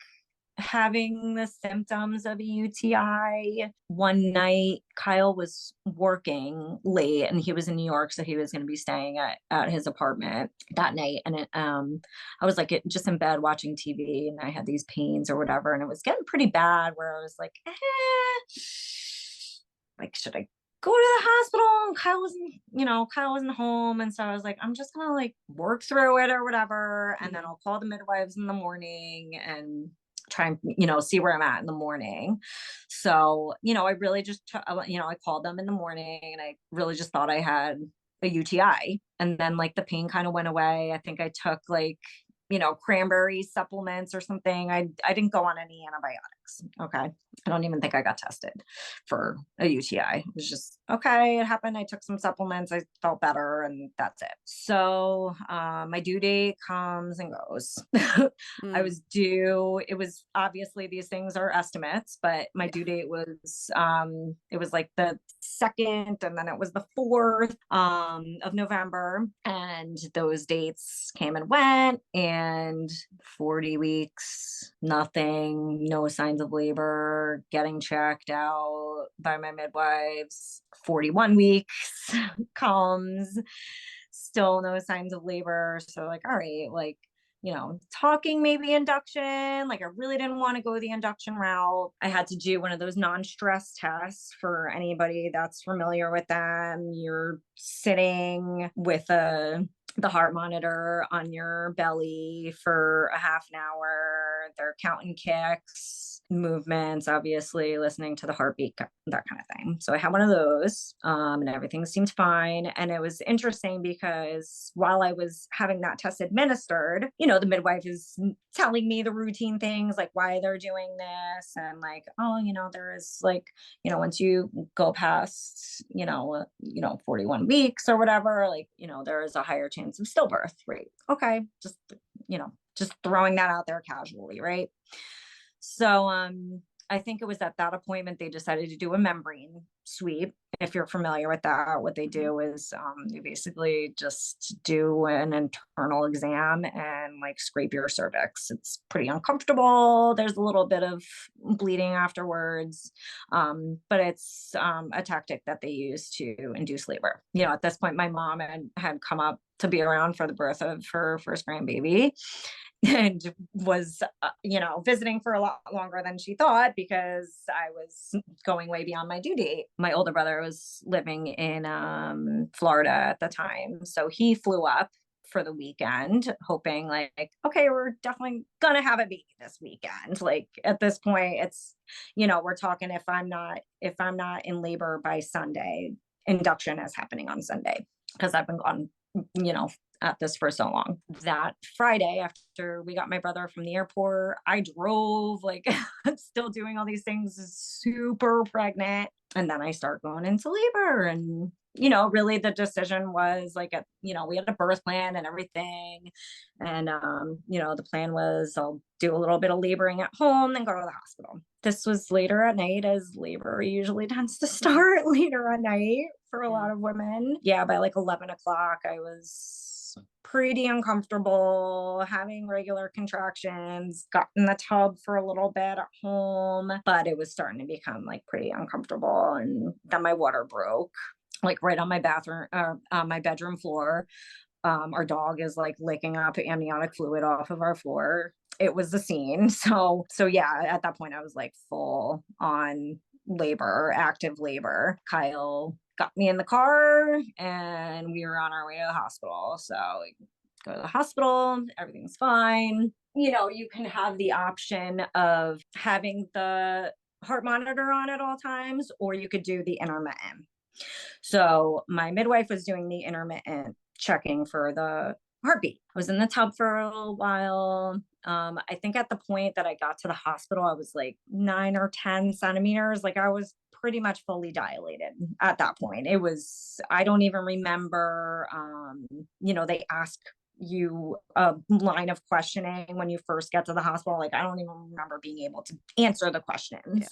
having the symptoms of a UTI. One night, Kyle was working late and he was in New York, so he was going to be staying at his apartment that night. And I was like just in bed watching TV, and I had these pains or whatever, and it was getting pretty bad. Where I was like, like, should I go to the hospital? And Kyle wasn't home, and so I was like, I'm just gonna like work through it or whatever, and then Mhm. I'll call the midwives in the morning and try and see where I'm at in the morning. So I really just I called them in the morning, and I really just thought I had a UTI, and then like the pain kind of went away. I think I took like cranberry supplements or something. I didn't go on any antibiotics. Okay. I don't even think I got tested for a UTI. It was just, okay, it happened. I took some supplements. I felt better, and that's it. So my due date comes and goes. I Mm. was due, it was obviously, these things are estimates, but my Yeah. due date was, it was like the 2nd, and then it was the 4th of November. And those dates came and went, and 40 weeks, nothing, no signs of labor, getting checked out by my midwives. 41 weeks comes, still no signs of labor. So, like, all right, like, talking maybe induction. Like, I really didn't want to go the induction route. I had to do one of those non-stress tests. For anybody that's familiar with them, you're sitting with the heart monitor on your belly for a half an hour. They're counting kicks. movements, obviously listening to the heartbeat, that kind of thing. So I had one of those, and everything seemed fine. And it was interesting because while I was having that test administered, the midwife is telling me the routine things like why they're doing this, and like, oh, there is like, once you go past, 41 weeks or whatever, like, there is a higher chance of stillbirth, right? Okay, just throwing that out there casually, right? So I think it was at that appointment they decided to do a membrane sweep. If you're familiar with that, what they Mhm. do is they basically just do an internal exam and like scrape your cervix. It's pretty uncomfortable. There's a little bit of bleeding afterwards, but it's a tactic that they use to induce labor. At this point, my mom had come up to be around for the birth of her first grandbaby and was visiting for a lot longer than she thought because I was going way beyond my due date. My older brother was living in Florida at the time, so he flew up for the weekend hoping like, okay, we're definitely gonna have a baby this weekend. Like at this point it's, we're talking, if I'm not in labor by Sunday, induction is happening on Sunday because I've been gone, you know at this for so long. That Friday, after we got my brother from the airport, I drove, like, still doing all these things, super pregnant. And then I start going into labor. And, really the decision was like, we had a birth plan and everything. And, the plan was I'll do a little bit of laboring at home, then go to the hospital. This was later at night, as labor usually tends to start later at night for a Yeah. lot of women. Yeah, by like 11 o'clock, I was pretty uncomfortable, having regular contractions, got in the tub for a little bit at home, but it was starting to become like pretty uncomfortable. And then my water broke, like right on my bathroom, or on my bedroom floor. Our dog is like licking up amniotic fluid off of our floor. It was the scene. So yeah, at that point I was like full on labor, active labor. Kyle got me in the car and we were on our way to the hospital. So we go to the hospital, everything's fine. You can have the option of having the heart monitor on at all times, or you could do the intermittent. So my midwife was doing the intermittent checking for the heartbeat. I was in the tub for a little while. I think at the point that I got to the hospital, I was like 9 or 10 centimeters. Like I was pretty much fully dilated at that point. I don't even remember, they ask you a line of questioning when you first get to the hospital. Like I don't even remember being able to answer the questions. Yeah.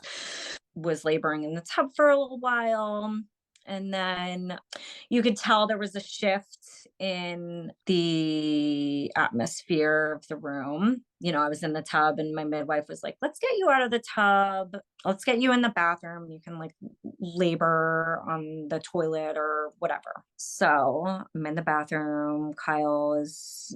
Was laboring in the tub for a little while. And then you could tell there was a shift in the atmosphere of the room. I was in the tub and my midwife was like, let's get you out of the tub. Let's get you in the bathroom. You can like labor on the toilet or whatever. So I'm in the bathroom. Kyle is,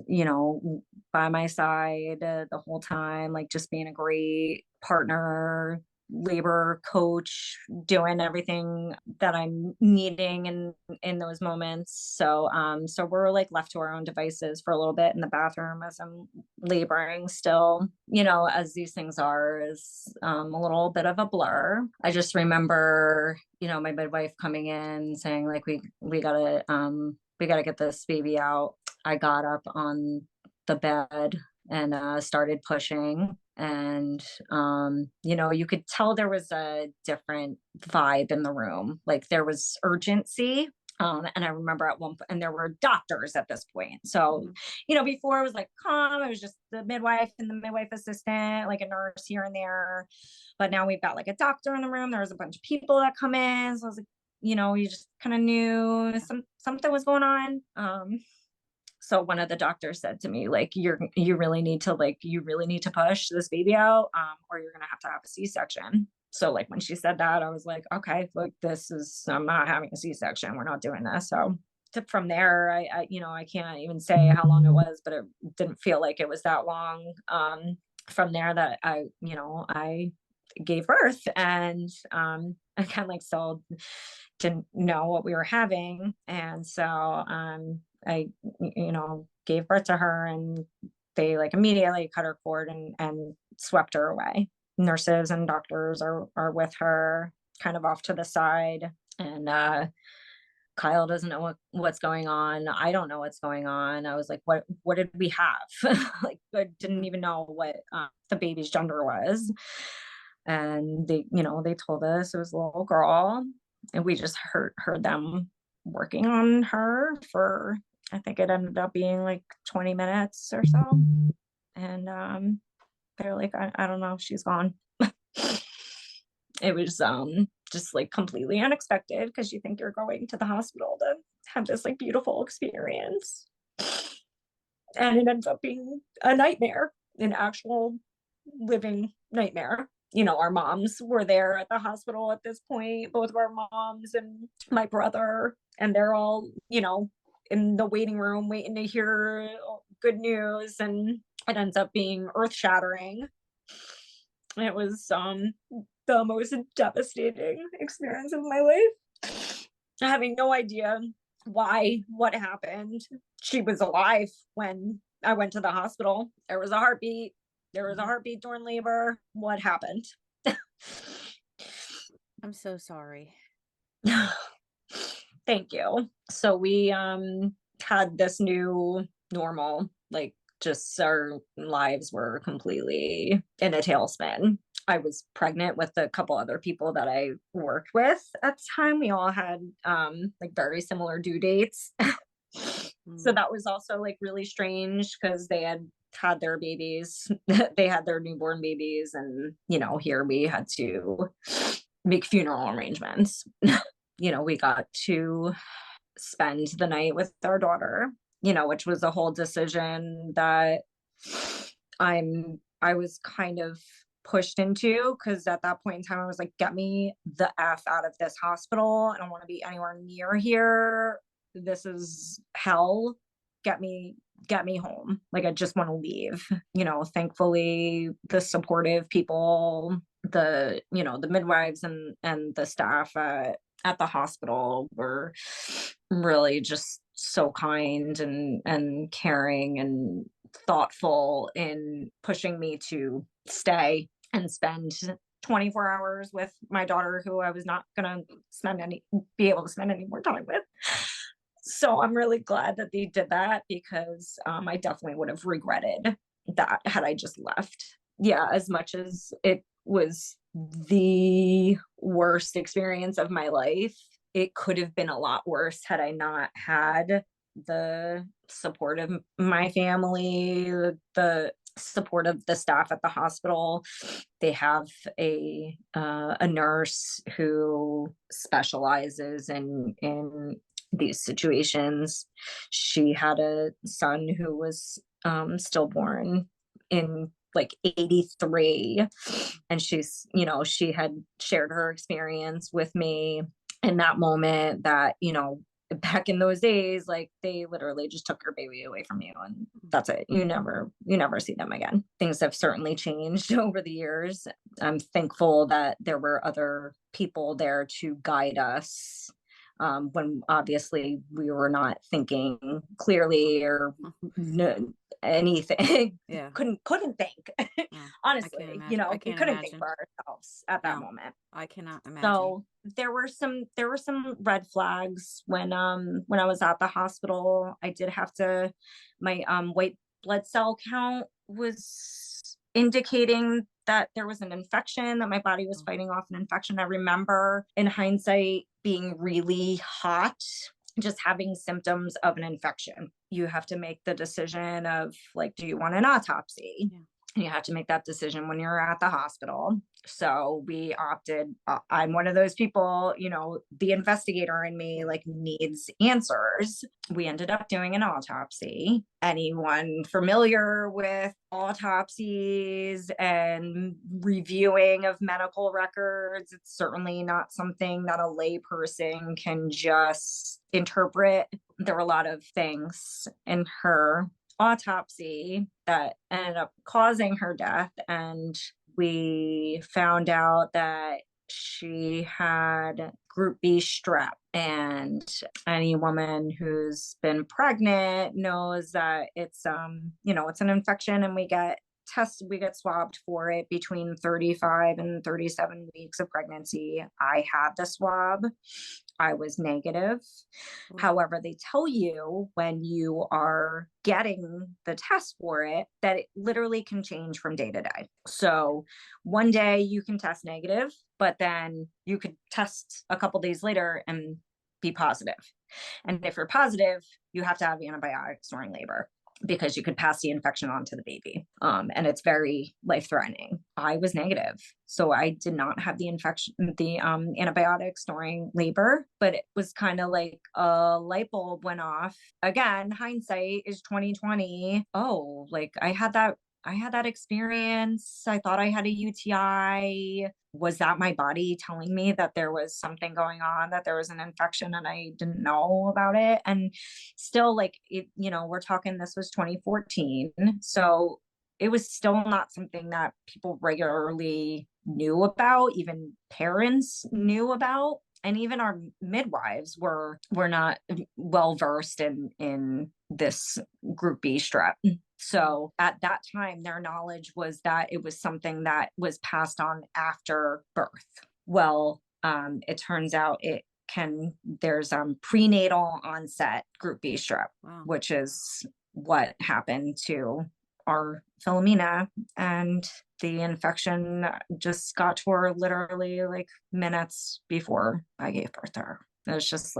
by my side the whole time, like just being a great partner, labor coach, doing everything that I'm needing in those moments. So we're like left to our own devices for a little bit in the bathroom as I'm laboring still, as these things are, is a little bit of a blur. I just remember, my midwife coming in saying like we gotta get this baby out. I got up on the bed and started pushing. And you could tell there was a different vibe in the room. Like there was urgency. And I remember at one point, and there were doctors at this point. So, Mhm. before it was like calm, it was just the midwife and the midwife assistant, like a nurse here and there. But now we've got like a doctor in the room. There was a bunch of people that come in. So I was like, you just kind of knew something was going on. So one of the doctors said to me, like, you really need to push this baby out, or you're gonna have to have a C-section. So like when she said that, I was like, okay, look, I'm not having a C-section. We're not doing this. So from there, I can't even say how long it was, but it didn't feel like it was that long. From there that I gave birth, and I kind of like still didn't know what we were having. And so I gave birth to her, and they like immediately cut her cord and swept her away. nurses and doctors are with her, kind of off to the side. And Kyle doesn't know what's going on. I don't know what's going on. I was like, what did we have? Like, I didn't Mhm. even know what the baby's gender was. And they told us it was a little girl, and we just heard them working on her for, I think it ended up being like 20 minutes or so. And they're like, I don't know, she's gone. It was just like completely unexpected, because you think you're going to the hospital to have this like beautiful experience, and it ends up being a nightmare, an actual living nightmare. Our moms were there at the hospital at this point, both of our moms and my brother, and they're all, in the waiting room waiting to hear good news, and it ends up being earth shattering. It was the most devastating experience of my life. Having no idea what happened. She was alive when I went to the hospital. There was a heartbeat. There was a Mhm. heartbeat during labor. What happened? I'm so sorry. Thank you. So we had this new normal, like, just our lives were completely in a tailspin. I was pregnant with a couple other people that I worked with at the time. We all had like very similar due dates. So Mm. that was also like really strange, because they had their babies. They had their newborn babies, and here we had to make funeral arrangements. We got to spend the night with our daughter, which was a whole decision that I was kind of pushed into, because at that point in time I was like, get me the F out of this hospital. I don't want to be anywhere near here. This is hell. Get me get me home. Like, I just want to leave. Thankfully the supportive people, the midwives and the staff at the hospital were really just so kind and caring and thoughtful in pushing me to stay and spend 24 hours with my daughter, who I was not going to be able to spend any more time with. So I'm really glad that they did that, because I definitely would have regretted that had I just left. Yeah, as much as it was the worst experience of my life, it could have been a lot worse had I not had the support of my family, the support of the staff at the hospital. They have a nurse who specializes in these situations. She had a son who was stillborn in like 83, and she had shared her experience with me in that moment, that back in those days, like, they literally just took your baby away from you, and that's it. You never see them again. Things have certainly changed over the years. I'm thankful that there were other people there to guide us, when obviously we were not thinking clearly, or anything. Yeah. couldn't think. No, I can't Honestly, imagine. I we can't couldn't think imagine. for ourselves at that No, moment. I cannot imagine. So there were some red flags when I was at the hospital. I did have to, my white blood cell count was indicating that there was an infection, that my body was Oh, fighting off an infection. I remember in hindsight being really hot, just having symptoms of an infection. You have to make the decision of, like, do you want an autopsy? yeah. You have to make that decision when you're at the hospital. So we opted, I'm one of those people, the investigator in me, Yeah. like, needs answers. We ended up doing an autopsy. Anyone familiar with autopsies and reviewing of medical records, it's certainly not something that a layperson can just interpret. There were a lot of things in her autopsy that ended up causing her death. And we found out that she had group B strep. And any woman who's been pregnant knows that it's an infection, and we get tested, we get swabbed for it between 35 and 37 weeks of pregnancy. I had the swab. I was negative. Oh, However, they tell you when you are getting the test for it that it literally can change from day to day. So one day you can test negative, but then you could test a couple days later and be positive. And if you're positive, you have to have antibiotics during labor because you could pass the infection on to the baby. And it's very life threatening. I was negative. So I did not have the infection, the antibiotics during labor, but it was kind of like a light bulb went off. Again, hindsight is 2020. Oh, like I had that experience. I thought I had a UTI. Was that my body telling me that there was something going on, that there was an infection and I didn't know about it? And still, like, it, we're talking, this was 2014. So it was still not something that people regularly knew about, even parents knew about. And even our midwives were not well versed in this group B strep. So at that time, their knowledge was that it was something that was passed on after birth. Well, it turns out there's prenatal onset group B strep, wow. which is what happened to our Philomena. And the infection just got to her literally like minutes before I gave birth to her. It was just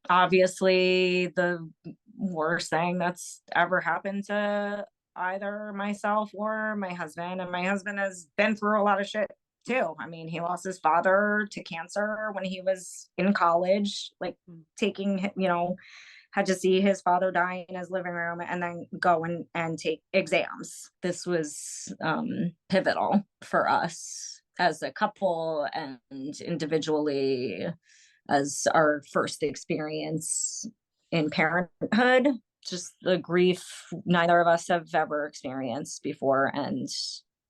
obviously the worst thing that's ever happened to either myself or my husband. And my husband has been through a lot of shit too. I mean, he lost his father to cancer when he was in college, like Mm. taking, had to see his father die in his living room and then go and take exams. This was pivotal for us as a couple and individually as our first experience in parenthood. Just the grief neither of us have ever experienced before and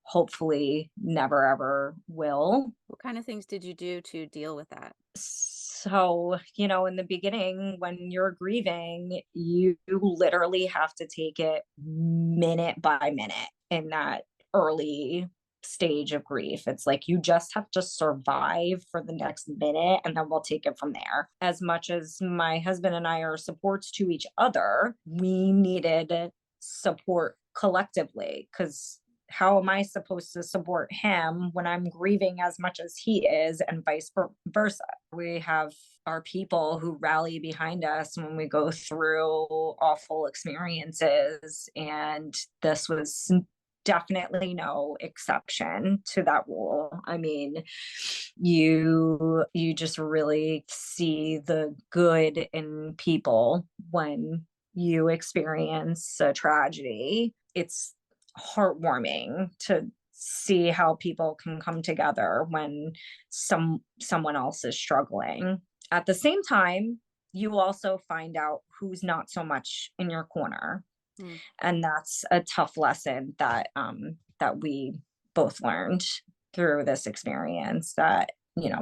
hopefully never ever will. What kind of things did you do to deal with that? So, in the beginning, when you're grieving, you literally have to take it minute by minute in that early stage of grief. It's like you just have to survive for the next minute and then we'll take it from there. As much as my husband and I are supports to each other, we needed support collectively because how am I supposed to support him when I'm grieving as much as he is, and vice versa? We have our people who rally behind us when we go through awful experiences, and this was definitely no exception to that rule. I mean, you just really see the good in people when you experience a tragedy. It's heartwarming to see how people can come together when someone else is struggling. At the same time, you also find out who's not so much in your corner, Mm. and that's a tough lesson that we both learned through this experience, that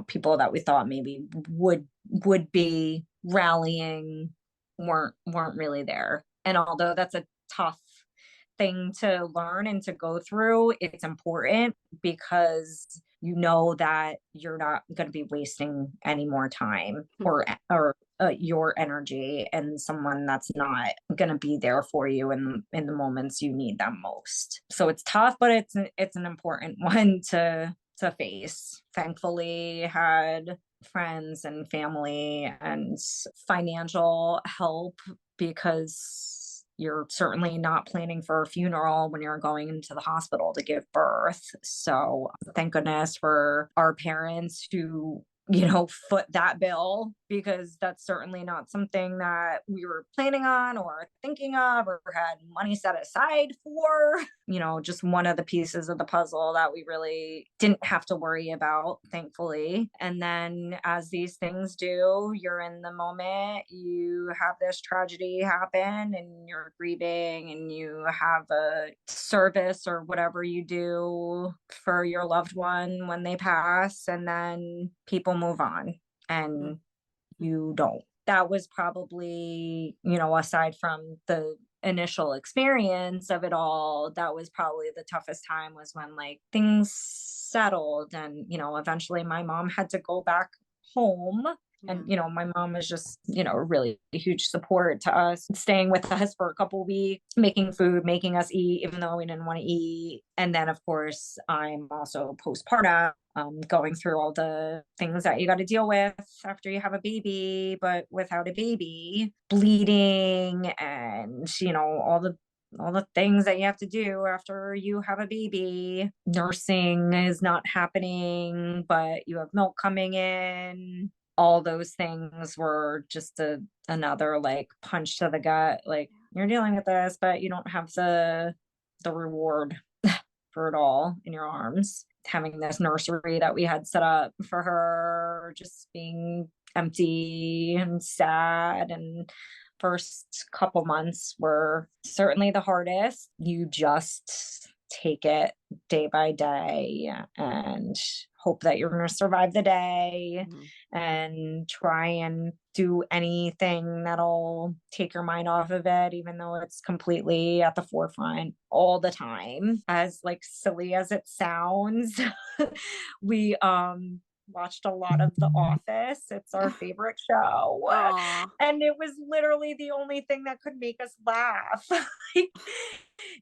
people that we thought maybe would be rallying weren't really there. And although that's a tough thing to learn and to go through, it's important because you know that you're not going to be wasting any more time or your energy and someone that's not going to be there for you in the moments you need them most. So it's tough, but it's an important one to face. Thankfully, had friends and family and financial help because you're certainly not planning for a funeral when you're going into the hospital to give birth. So thank goodness for our parents who foot that bill, because that's certainly not something that we were planning on or thinking of or had money set aside for. Just one of the pieces of the puzzle that we really didn't have to worry about, thankfully. And then as these things do, you're in the moment, you have this tragedy happen and you're grieving and you have a service or whatever you do for your loved one when they pass, and then people move on and Mm. you don't. That was probably, aside from the initial experience of it all, that was probably the toughest time, was when like things settled and, eventually my mom had to go back home. Yeah. And, my mom was just, really a huge support to us, staying with us for a couple weeks, making food, making us eat, even though we didn't want to eat. And then, of course, I'm also postpartum, going through all the things that you got to deal with after you have a baby, but without a baby, bleeding and, all the things that you have to do after you have a baby. Nursing is not happening, but you have milk coming in. All those things were just another like punch to the gut. Like, you're dealing with this, but you don't have the reward for it all in your arms. Having this nursery that we had set up for her just being empty and sad, and first couple months were certainly the hardest. You just take it day by day and hope that you're going to survive the day, Mhm. and try and do anything that'll take your mind off of it, even though it's completely at the forefront all the time. As like silly as it sounds, we watched a lot of The Office. It's our favorite show. Aw. And it was literally the only thing that could make us laugh. Like,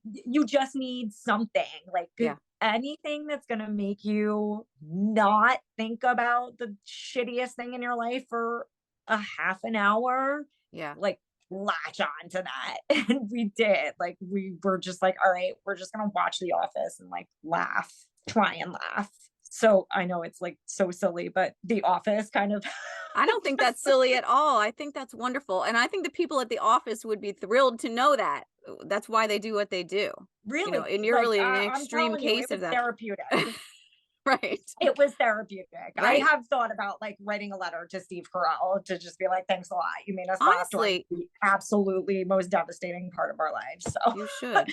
you just need something, like, Yeah. anything that's going to make you not think about the shittiest thing in your life for a half an hour, Yeah. like, latch on to that. And we did. Like, we were just like, all right, we're just going to watch The Office and like laugh, try and laugh. So I know it's like so silly, but The Office kind of I don't think that's silly at all. I think that's wonderful, and I think the people at the office would be thrilled to know that. That's why they do what they do. really, And you're like, really an I'm extreme telling you, it case was of that. therapeutic. Right. It was therapeutic. I Right. have thought about like writing a letter to Steve Carell to just be like, thanks a lot. You made us laugh during Honestly, the absolutely most devastating part of our lives. So, you should. but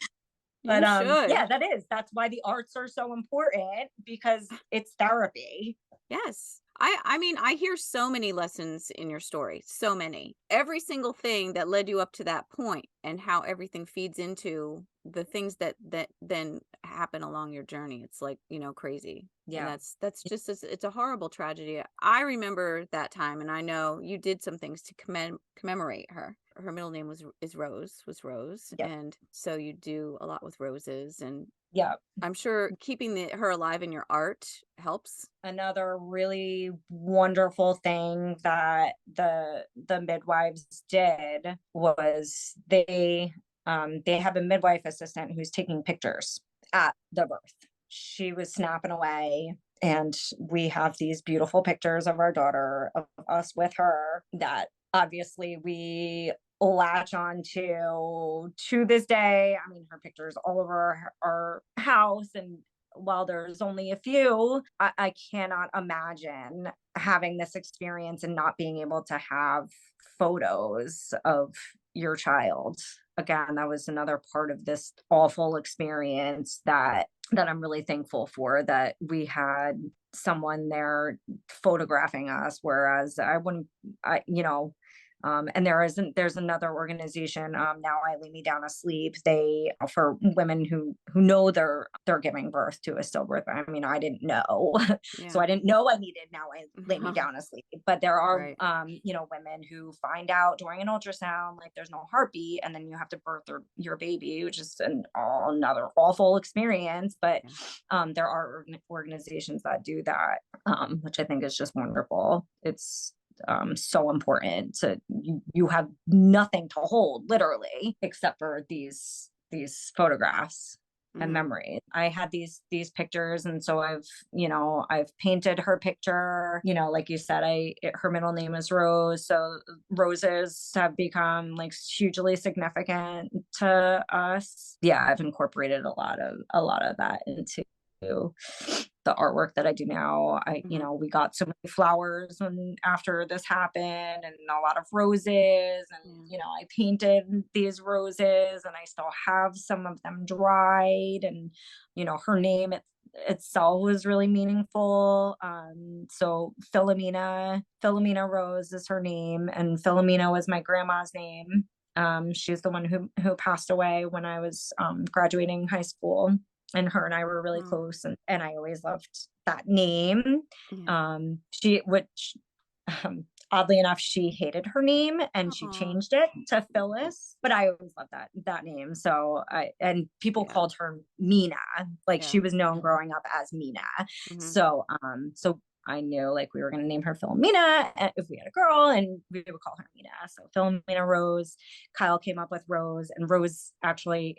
You should. yeah, that's why the arts are so important, because it's therapy. Yes. I mean, I hear so many lessons in your story, so many. Every single thing that led you up to that point and how everything feeds into the things that then happen along your journey. It's like, crazy. And Yeah. that's just it's a horrible tragedy. I remember that time, and I know you did some things to commemorate her. Her middle name was Rose, Yep. and so you do a lot with roses, and Yeah. I'm sure keeping her alive in your art helps. Another really wonderful thing that the midwives did was they have a midwife assistant who's taking pictures at the birth. She was snapping away, and we have these beautiful pictures of our daughter, of us with her, that obviously we latch on to this day. I mean, her pictures all over our house, and while there's only a few, I cannot imagine having this experience and not being able to have photos of your child. Again, that was another part of this awful experience that I'm really thankful for, that we had someone there photographing us, whereas I wouldn't, and there's another organization, now I lay me down asleep. They, for women who know they're giving birth to a stillbirth. I mean, I didn't know. So Yeah. I didn't know I needed Now I lay me down asleep. But there are, Right. women who find out during an ultrasound like there's no heartbeat, and then you have to birth your baby, which is another awful experience. But Yeah. there are organizations that do that, which I think is just wonderful. It's so important. To you have nothing to hold, literally, except for these photographs and Mhm. memories. I had these pictures, and so I've painted her picture. Like you said, her middle name is Rose, so roses have become like hugely significant to us. Yeah, I've incorporated a lot of that into the artwork that I do now. Mhm. We got so many flowers when after this happened, and a lot of roses, and Yeah. I painted these roses, and I still have some of them dried, and her name itself was really meaningful. So Philomena Rose is her name, and Philomena was my grandma's name. She's the one who passed away when I was graduating high school, and her and I were really Oh, close, and I always loved that name. yeah. She which oddly enough, she hated her name and she Oh, changed it to Phyllis, but I always loved that name. So people yeah. called her Mina, like she Yeah. was known growing up as Mina. Hmm. So I knew like we were going to name her Philomena if we had a girl, and we would call her Mina. So Philomena Rose. Kyle came up with Rose, and Rose actually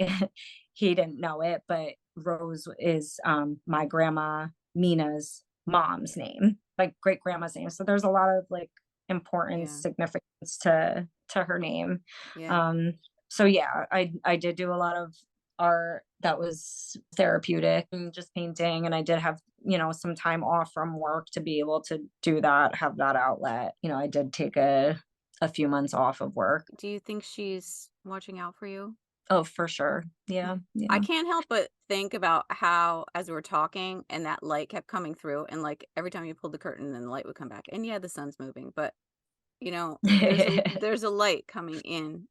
he didn't know it, but Rose is my grandma Mina's mom's Yeah. name, like great grandma's name. So there's a lot of like importance, Yeah. significance to her name. Yeah. Um, so yeah, I did do a lot of art that was therapeutic and just painting, and I did have some time off from work to be able to do that, have that outlet. I did take a few months off of work. Do you think she's watching out for you? Oh, for sure. Yeah. Yeah, I yeah. can't help but think about how, as we were talking and that light kept coming through, and like every time you pulled the curtain, then the light would come back. And yeah, the sun's moving, but there's a light coming in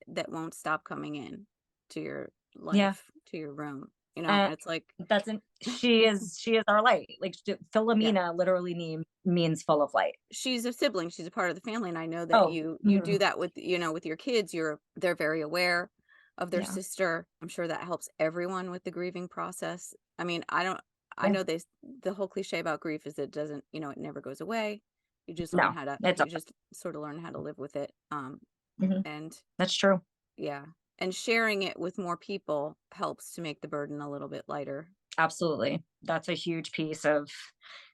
that won't stop coming in to your Yeah. life, to your room, And and it's like, that's an she is our light. Like yeah, Philomena literally means full of light. she's a sibling, she's a part of the family, and I know that Oh, you do mhm. that with, with your kids. They're very aware of their Yeah. sister. I'm sure that helps everyone with the grieving process. I mean, I Yeah. know the whole cliche about grief is it doesn't, it never goes away. No, it's You just sort of learn how to live with it. mhm. And That's true. yeah, and sharing it with more people helps to make the burden a little bit lighter. Absolutely. That's a huge piece of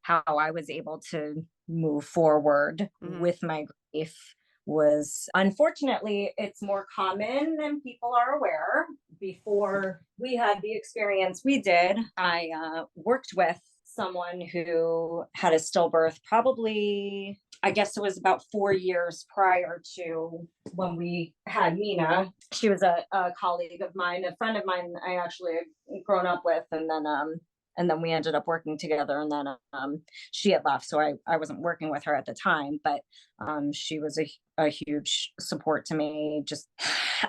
how I was able to move forward Mhm. with my grief. Was unfortunately, it's more common than people are aware. Before we had the experience we did, I worked with someone who had a stillbirth, probably, I guess it was about 4 years prior to when we had Mina. She was a colleague of mine, a friend of mine I actually had grown up with, and then we ended up working together, and then she had left, so I wasn't working with her at the time, but she was a huge support to me. Just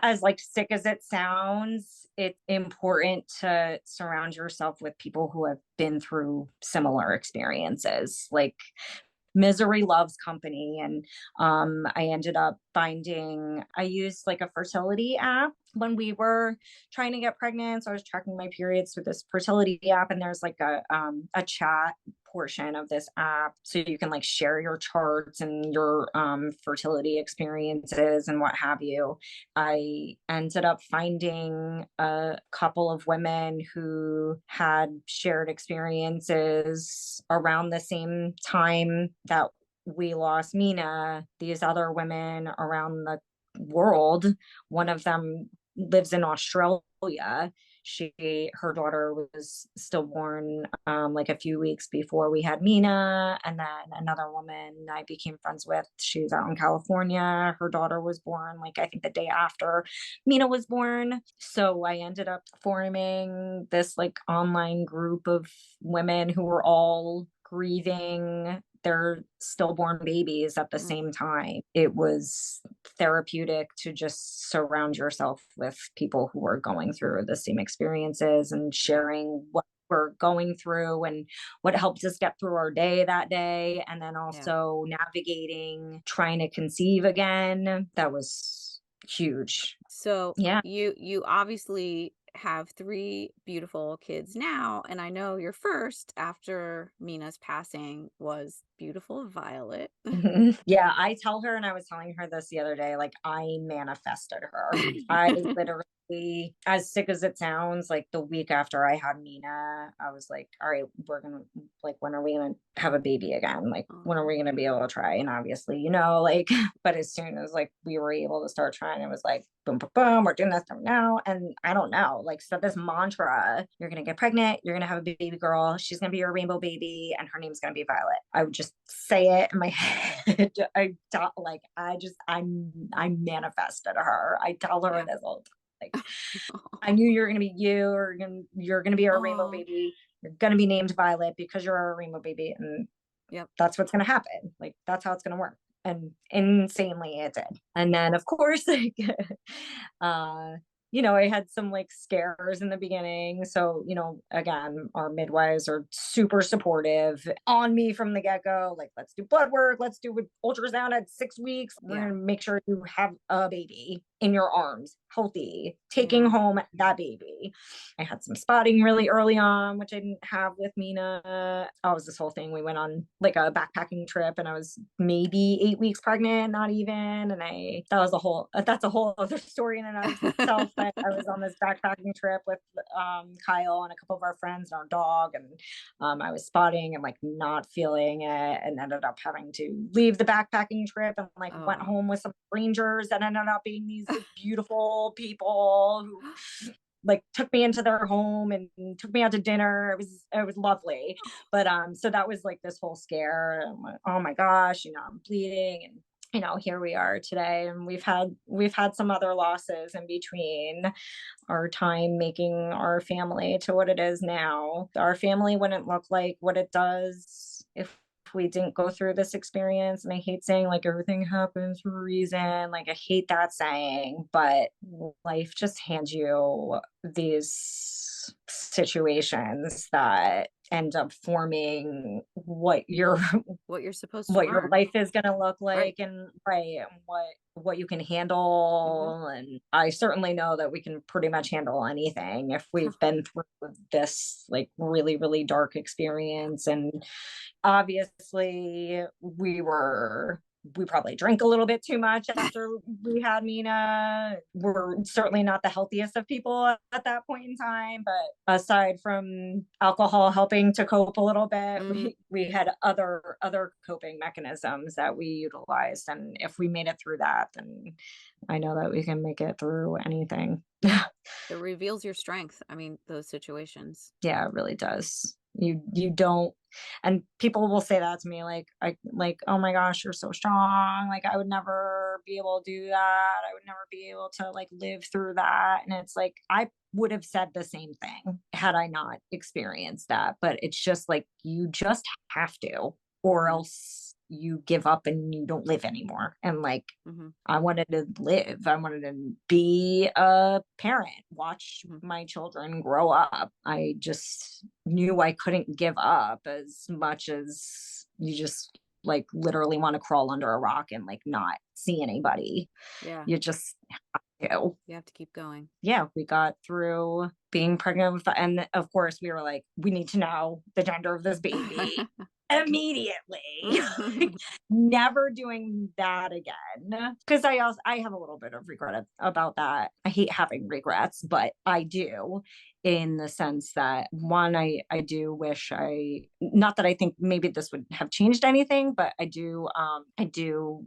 as like sick as it sounds, it's important to surround yourself with people who have been through similar experiences. Like misery loves company, and I ended up finding, I used like a fertility app when we were trying to get pregnant. So I was tracking my periods through this fertility app, and there's like a chat portion of this app, so you can like share your charts and your fertility experiences and what have you. I ended up finding a couple of women who had shared experiences around the same time that we lost Mina. These other women around the world, one of them lives in Australia. Her daughter was stillborn like a few weeks before we had Mina. And then another woman I became friends with, she's out in California. Her daughter was born like I think the day after Mina was born. So I ended up forming this like online group of women who were all grieving their stillborn babies at the Mm, same time. It was therapeutic to just surround yourself with people who are going through the same experiences and yeah, sharing what we're going through and what helped us get through our day that day. And then yeah. also navigating trying to conceive again. That was huge. So Yeah. you obviously have three beautiful kids now, and I know your first after Mina's passing was beautiful Violet. Mhm. Yeah, I tell her, and I was telling her this the other day, like I manifested her. I literally, as sick as it sounds, like the week after I had Mina, I was like, all right, we're gonna, like, when are we gonna have a baby again? Like, when are Oh, we gonna be able to try? And obviously, like, but as soon as like we were able to start trying, it was like, boom, boom, boom, we're doing this now. And I don't know, like, so this mantra, you're gonna get pregnant, you're gonna have a baby girl, she's gonna be your rainbow baby, and her name's gonna be Violet. I would just say it in my head. I don't like I manifested her. I tell her yeah. this all the time. Like I knew you're gonna be you, or you're gonna be our rainbow Oh, baby. You're gonna be named Violet because you're our rainbow baby, and yep. that's what's gonna happen. Like that's how it's gonna work. And insanely it did. And then of course, like, uh, I had some like scares in the beginning. So, again, our midwives are super supportive on me from the get go. Like, let's do blood work. Let's do ultrasound at 6 weeks. We're Yeah. going to make sure you have a baby in your arms, healthy, taking Yeah. home that baby. I had some spotting really early on, which I didn't have with Mina. Oh, it was this whole thing. We went on like a backpacking trip and I was maybe 8 weeks pregnant, not even. And that's a whole other story in and of itself. But I was on this backpacking trip with Kyle and a couple of our friends and our dog. And I was spotting and like not feeling it and ended up having to leave the backpacking trip and like went Oh. home with some strangers that ended up being these like beautiful people who like took me into their home and took me out to dinner. It was lovely. But so that was like this whole scare. I'm like, oh my gosh, I'm bleeding. And here we are today, and we've had some other losses in between our time making our family to what it is now. Our family wouldn't look like what it does if we didn't go through this experience. And I hate saying like everything happens for a reason. Like I hate that saying, but life just hands you these situations that end up forming what your What you're supposed to what your learn. life is going to look Right. like, and right, and what you can Hmm. handle. And I certainly know that we can pretty much handle anything if we've been through this like really really dark Yeah. experience. And obviously we probably drank a little bit too much after we had Mina. We're certainly not the healthiest of people at that point in time, but aside from alcohol helping to cope a little bit, Hmm. we had other coping mechanisms that we utilized. And if we made it through that, then I know that we can make it through anything. It reveals your strength. I mean, those situations. Yeah, it really does. You don't, and people will say that to me like, oh my gosh, you're so strong. Like I would never be able to do that. I would never be able to like live through that. And it's like I would have said the same thing had I not experienced that. But it's just like you just have to, or Hmm. else you give up and you don't live anymore. And like Hmm. I wanted to live. I wanted to be a parent, watch Hmm. my children grow up. I just knew I couldn't give up as much as you just like literally want to crawl under a rock and like not see anybody. Yeah. You just have to. You have to keep going. Yeah, we got through being pregnant with, and of course, we were like, we need to know the gender of this baby immediately. Never doing that again. Because I have a little bit of regret about that. I hate having regrets, but I do, in the sense that one, I do wish I, not that I think maybe this would have changed anything, but I do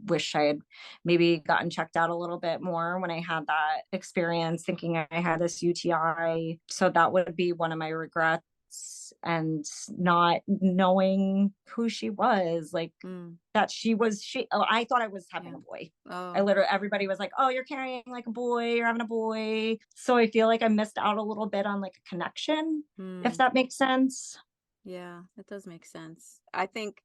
wish I had maybe gotten checked out a little bit more when I had that experience, thinking I had this UTI. So that would be one of my regrets. And not knowing who she was, like Mm, that oh, I thought I was having yeah. a boy. I Oh. literally, everybody was like, oh, you're carrying like a boy, you're having a boy. So I feel like I missed out a little bit on like a connection, if Mm, that makes sense. yeah, that does make sense. I think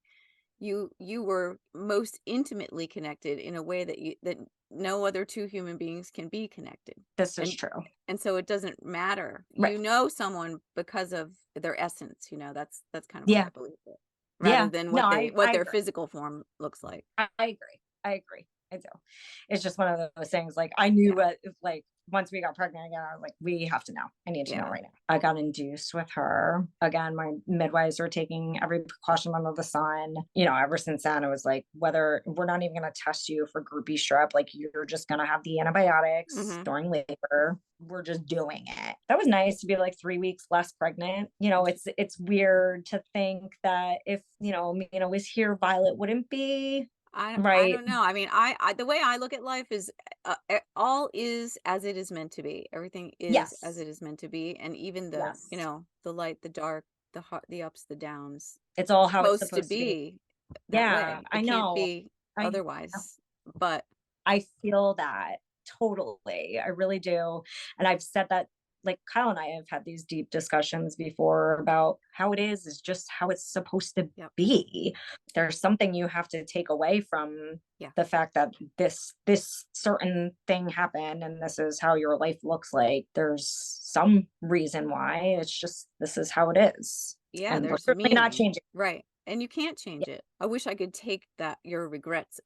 you were most intimately connected in a way that no other two human beings can be connected. This is And true. and so it doesn't matter. Right. You know someone because of their essence, that's kind of why I Yeah. believe it. Rather Yeah. than No, what I their agree. physical form looks like. I agree. I agree. I do. It's just one of those things. Like I knew, Yeah. like once we got pregnant again, I was like, we have to know. I need to know Yeah. right now. I got induced with her again. My midwives were taking every precaution under the sun. Ever since then, it was like, whether we're not even going to test you for groupie strep, like you're just going to have the antibiotics Mhm. during labor. We're just doing it. That was nice to be like 3 weeks less pregnant. It's weird to think that if Mina was here, Violet wouldn't be. I Right. don't know. I mean, I the way I look at life is all is as it is meant to be. Everything is as Yes. it is meant to be, and even Yes. the light, the dark, the ups, the downs. It's all It's how it's supposed to supposed to be. be that Yeah, way. I It can't know. be I otherwise. But I feel that totally. I really do. And I've said that like Kyle and I have had these deep discussions before about how it is just how it's supposed to Yep. be. There's something you have to take away from Yeah. the fact that this certain thing happened and this is how your life looks like. There's some reason why. It's just this is how it is. Yeah, And we're there's certainly not meaning. changing. Right. And you can't Yeah, change it. I wish I could take that your regrets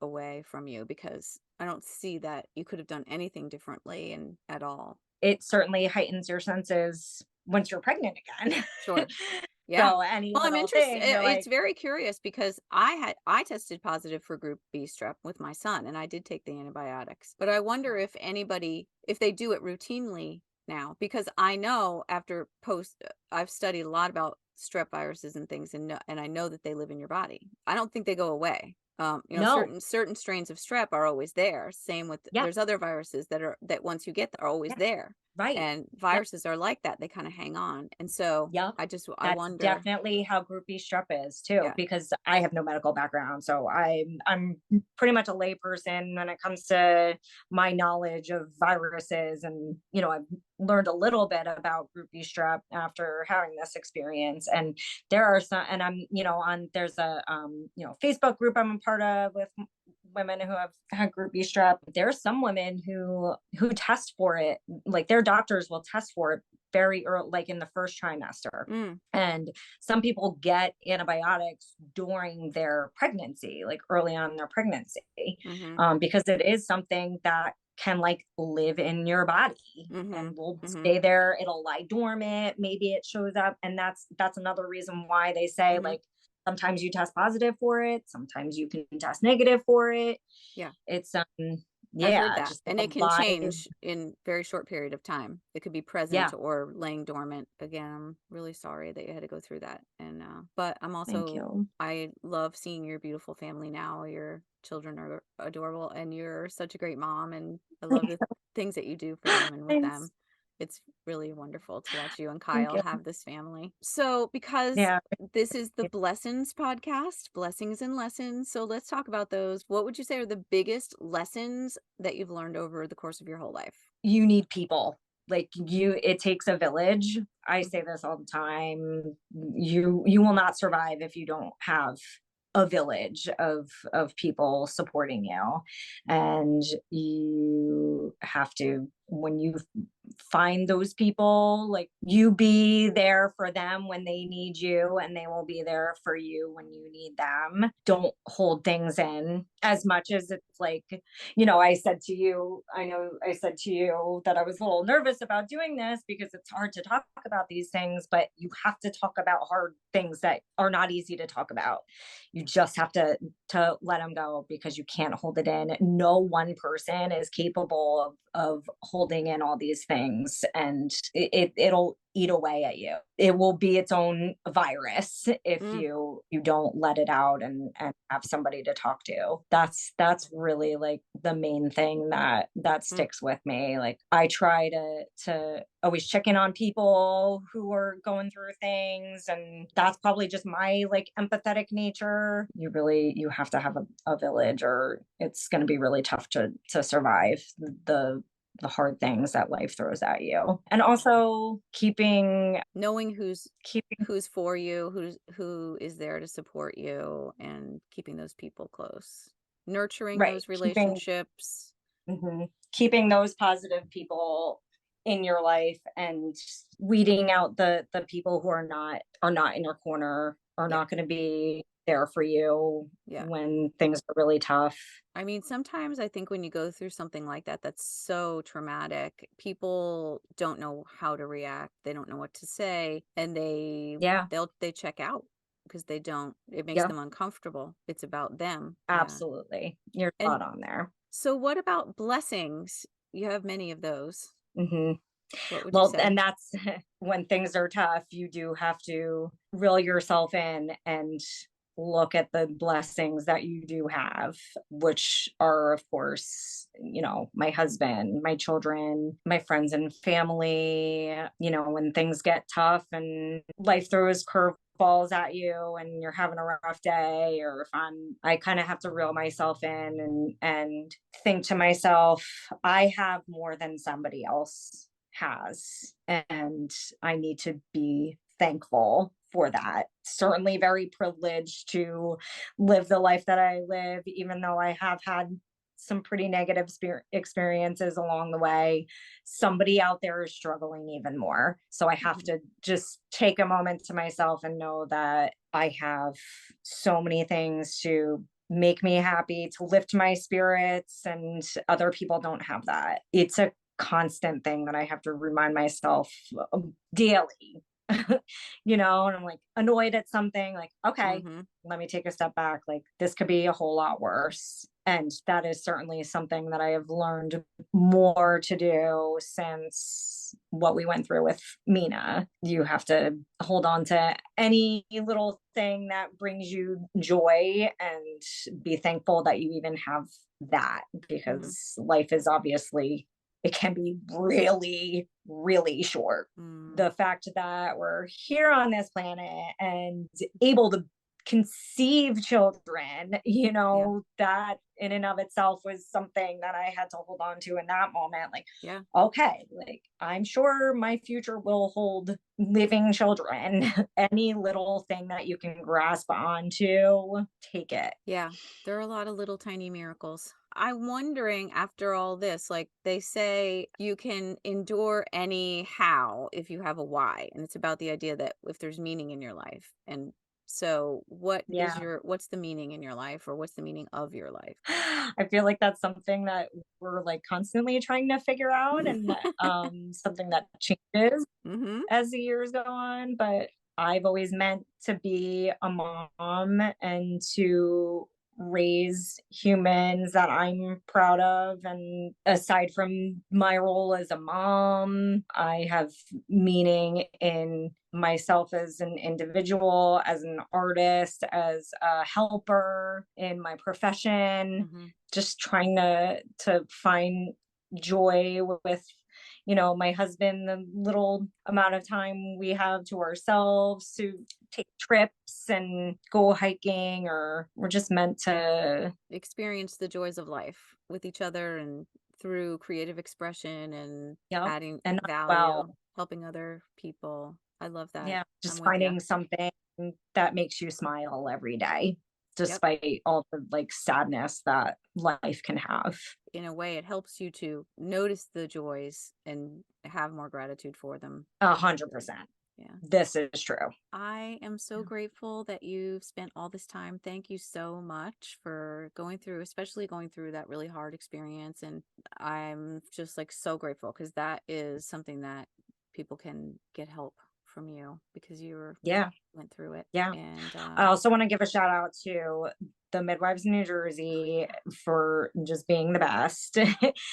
away from you because I don't see that you could have done anything differently and at all. it certainly heightens your senses once you're pregnant again. Sure. Yeah. So any Well, I'm little interested. thing, you're It's like, very curious because I tested positive for group B strep with my son and I did take the antibiotics. But I wonder if anybody if they do it routinely now because I know after post I've studied a lot about strep viruses and things and I know that they live in your body. I don't think they go away. no, Certain strains of strep are always there. Same with yeah, there's other viruses that once you get are always yeah, there. right. And Yep. viruses are like that. They kind of hang on. And so Yep. I That's wonder. definitely how groupie strep is too, Yeah. because I have no medical background. So I'm pretty much a layperson when it comes to my knowledge of viruses. And, I've learned a little bit about groupie strep after having this experience. And there are some, and I'm, there's a, Facebook group I'm a part of with women who have had groupie strep. There are some women who test for it, like their doctors will test for it very early, like in the first trimester. Mm, And some people get antibiotics during their pregnancy, like early on in their pregnancy, mhm, because it is something that can like live in your body and mhm, will mhm, stay there. It'll lie dormant. Maybe it shows up. And that's another reason why they say mhm. like sometimes you test positive for it, sometimes you can test negative for it. Yeah, It's I've heard yeah, that, just like and it a can live, change in very short period of time. It could be present yeah, or laying dormant. Again, I'm really sorry that you had to go through that, and, but I'm thank also you. I love seeing your beautiful family now. Your children are adorable, and you're such a great mom, and I love the things that you do for them and with them. Thanks. It's really wonderful to watch you and Thank Kyle you. have this family. So, because Yeah. this is the Blessings podcast, blessings and lessons. So let's talk about those. What would you say are the biggest lessons that you've learned over the course of your whole life? You need people. Like it takes a village. I say Mhm. this all the time. You will not survive if you don't have a village of people supporting you. And you have to, when you find those people, like you be there for them when they need you and they will be there for you when you need them. Don't hold things in as much as it's like, I said to you, I know I said to you that I was a little nervous about doing this because it's hard to talk about these things, but you have to talk about hard things that are not easy to talk about. You just have to let them go because you can't hold it in. No one person is capable of holding in all these things, and it'll eat away at you. It will be its own virus if Mm, you don't let it out and have somebody to talk to. That's really like the main thing that mm, sticks with me. Like I try to always check in on people who are going through things, and that's probably just my like empathetic nature. You have to have a village or it's going to be really tough to survive the hard things that life throws at you. And also knowing keeping who's for you, who is there to support you, and keeping those people close, nurturing right, those relationships. keeping those positive people in your life and weeding out the people who are not in your corner, are Yeah, not going to be there for you yeah. when things are really tough. I mean, sometimes I think when you go through something like that, that's so traumatic, people don't know how to react. They don't know what to say, and Yeah. they check out because they don't. It makes Yeah. them uncomfortable. It's about them. Yeah. Absolutely. You're And spot on there. so, what about blessings? You have many of those. hmm What would you Well, say? and that's when things are tough, you do have to reel yourself in and look at the blessings that you do have, which are, of course, my husband, my children, my friends and family. When things get tough and life throws curveballs at you and you're having a rough day, or if I kind of have to reel myself in and think to myself, I have more than somebody else has. And I need to be thankful for that. Certainly very privileged to live the life that I live, even though I have had some pretty negative experiences along the way. Somebody out there is struggling even more. So I have Mhm. to just take a moment to myself and know that I have so many things to make me happy, to lift my spirits, and other people don't have that. It's a constant thing that I have to remind myself daily. And I'm like annoyed at something, like, okay, Mhm. let me take a step back. Like, this could be a whole lot worse. And that is certainly something that I have learned more to do since what we went through with Mina. You have to hold on to any little thing that brings you joy and be thankful that you even have that, Mhm. because life is obviously, it can be really, really short. Mm. The fact that we're here on this planet and able to conceive children, Yeah. that in and of itself was something that I had to hold on to in that moment. Like, Yeah. okay, like, I'm sure my future will hold living children. Any little thing that you can grasp onto, take it. Yeah. There are a lot of little tiny miracles. I'm wondering after all this, like they say you can endure any how if you have a why. And it's about the idea that if there's meaning in your life. And so Yeah. what's the meaning in your life, or what's the meaning of your life? I feel like that's something that we're like constantly trying to figure out, and something that changes Mhm. as the years go on. But I've always meant to be a mom and to raise humans that I'm proud of. And aside from my role as a mom, I have meaning in myself as an individual, as an artist, as a helper in my profession, Mhm. just trying to find joy with my husband, the little amount of time we have to ourselves to take trips and go hiking, or we're just meant to. Experience the joys of life with each other and through creative expression and Yep. adding And not value, well. helping other people. I love that. Yeah, I'm just with you. finding something that makes you smile every day, Yep. despite all the like sadness that life can have. In a way, it helps you to notice the joys and have more gratitude for them. 100%. Yeah. This is true. I am so grateful that you've spent all this time. Thank you so much for going through, especially going through that really hard experience. And I'm just like so grateful because that is something that people can get help from you because you Yeah. went through it. Yeah. And I also want to give a shout out to the midwives in New oh Jersey yeah. for just being the best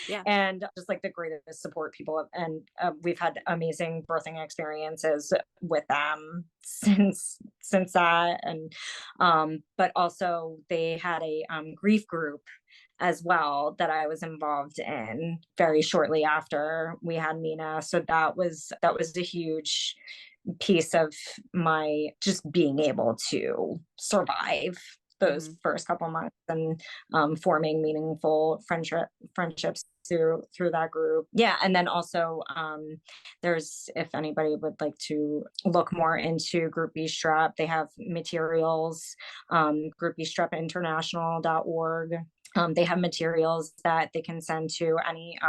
Yeah. and just like the greatest support people. And we've had amazing birthing experiences with them since that. And but also they had a grief group as well that I was involved in very shortly after we had Mina. So that was a huge piece of my just being able to survive those Hmm. first couple months, and forming meaningful friendships through that group. Yeah, and then also there's, if anybody would like to look more into groupie strep, they have materials, groupiestrepinternational.org. They have materials that they can send to any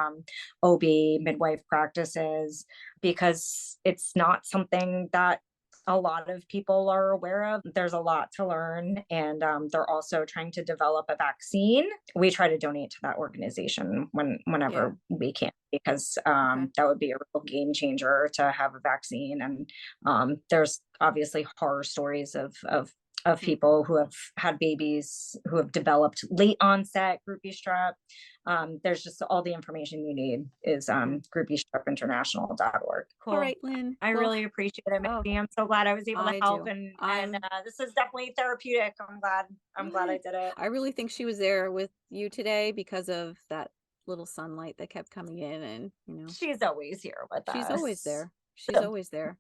OB midwife practices, because it's not something that a lot of people are aware of. There's a lot to learn, and they're also trying to develop a vaccine. We try to donate to that organization Yeah. whenever we can, because Okay. that would be a real game changer to have a vaccine. And there's obviously horror stories of Hmm. people who have had babies who have developed late onset groupie strep. There's just all the information you need is Hmm. groupiestrepinternational.org. All Cool. right, Lynn. I Well, really appreciate it, oh, Missy. I'm so glad I was able to I help, do. and this is definitely therapeutic. I'm glad I did it. I really think she was there with you today because of that little sunlight that kept coming in and She's always here with she's always us. there. She's always there.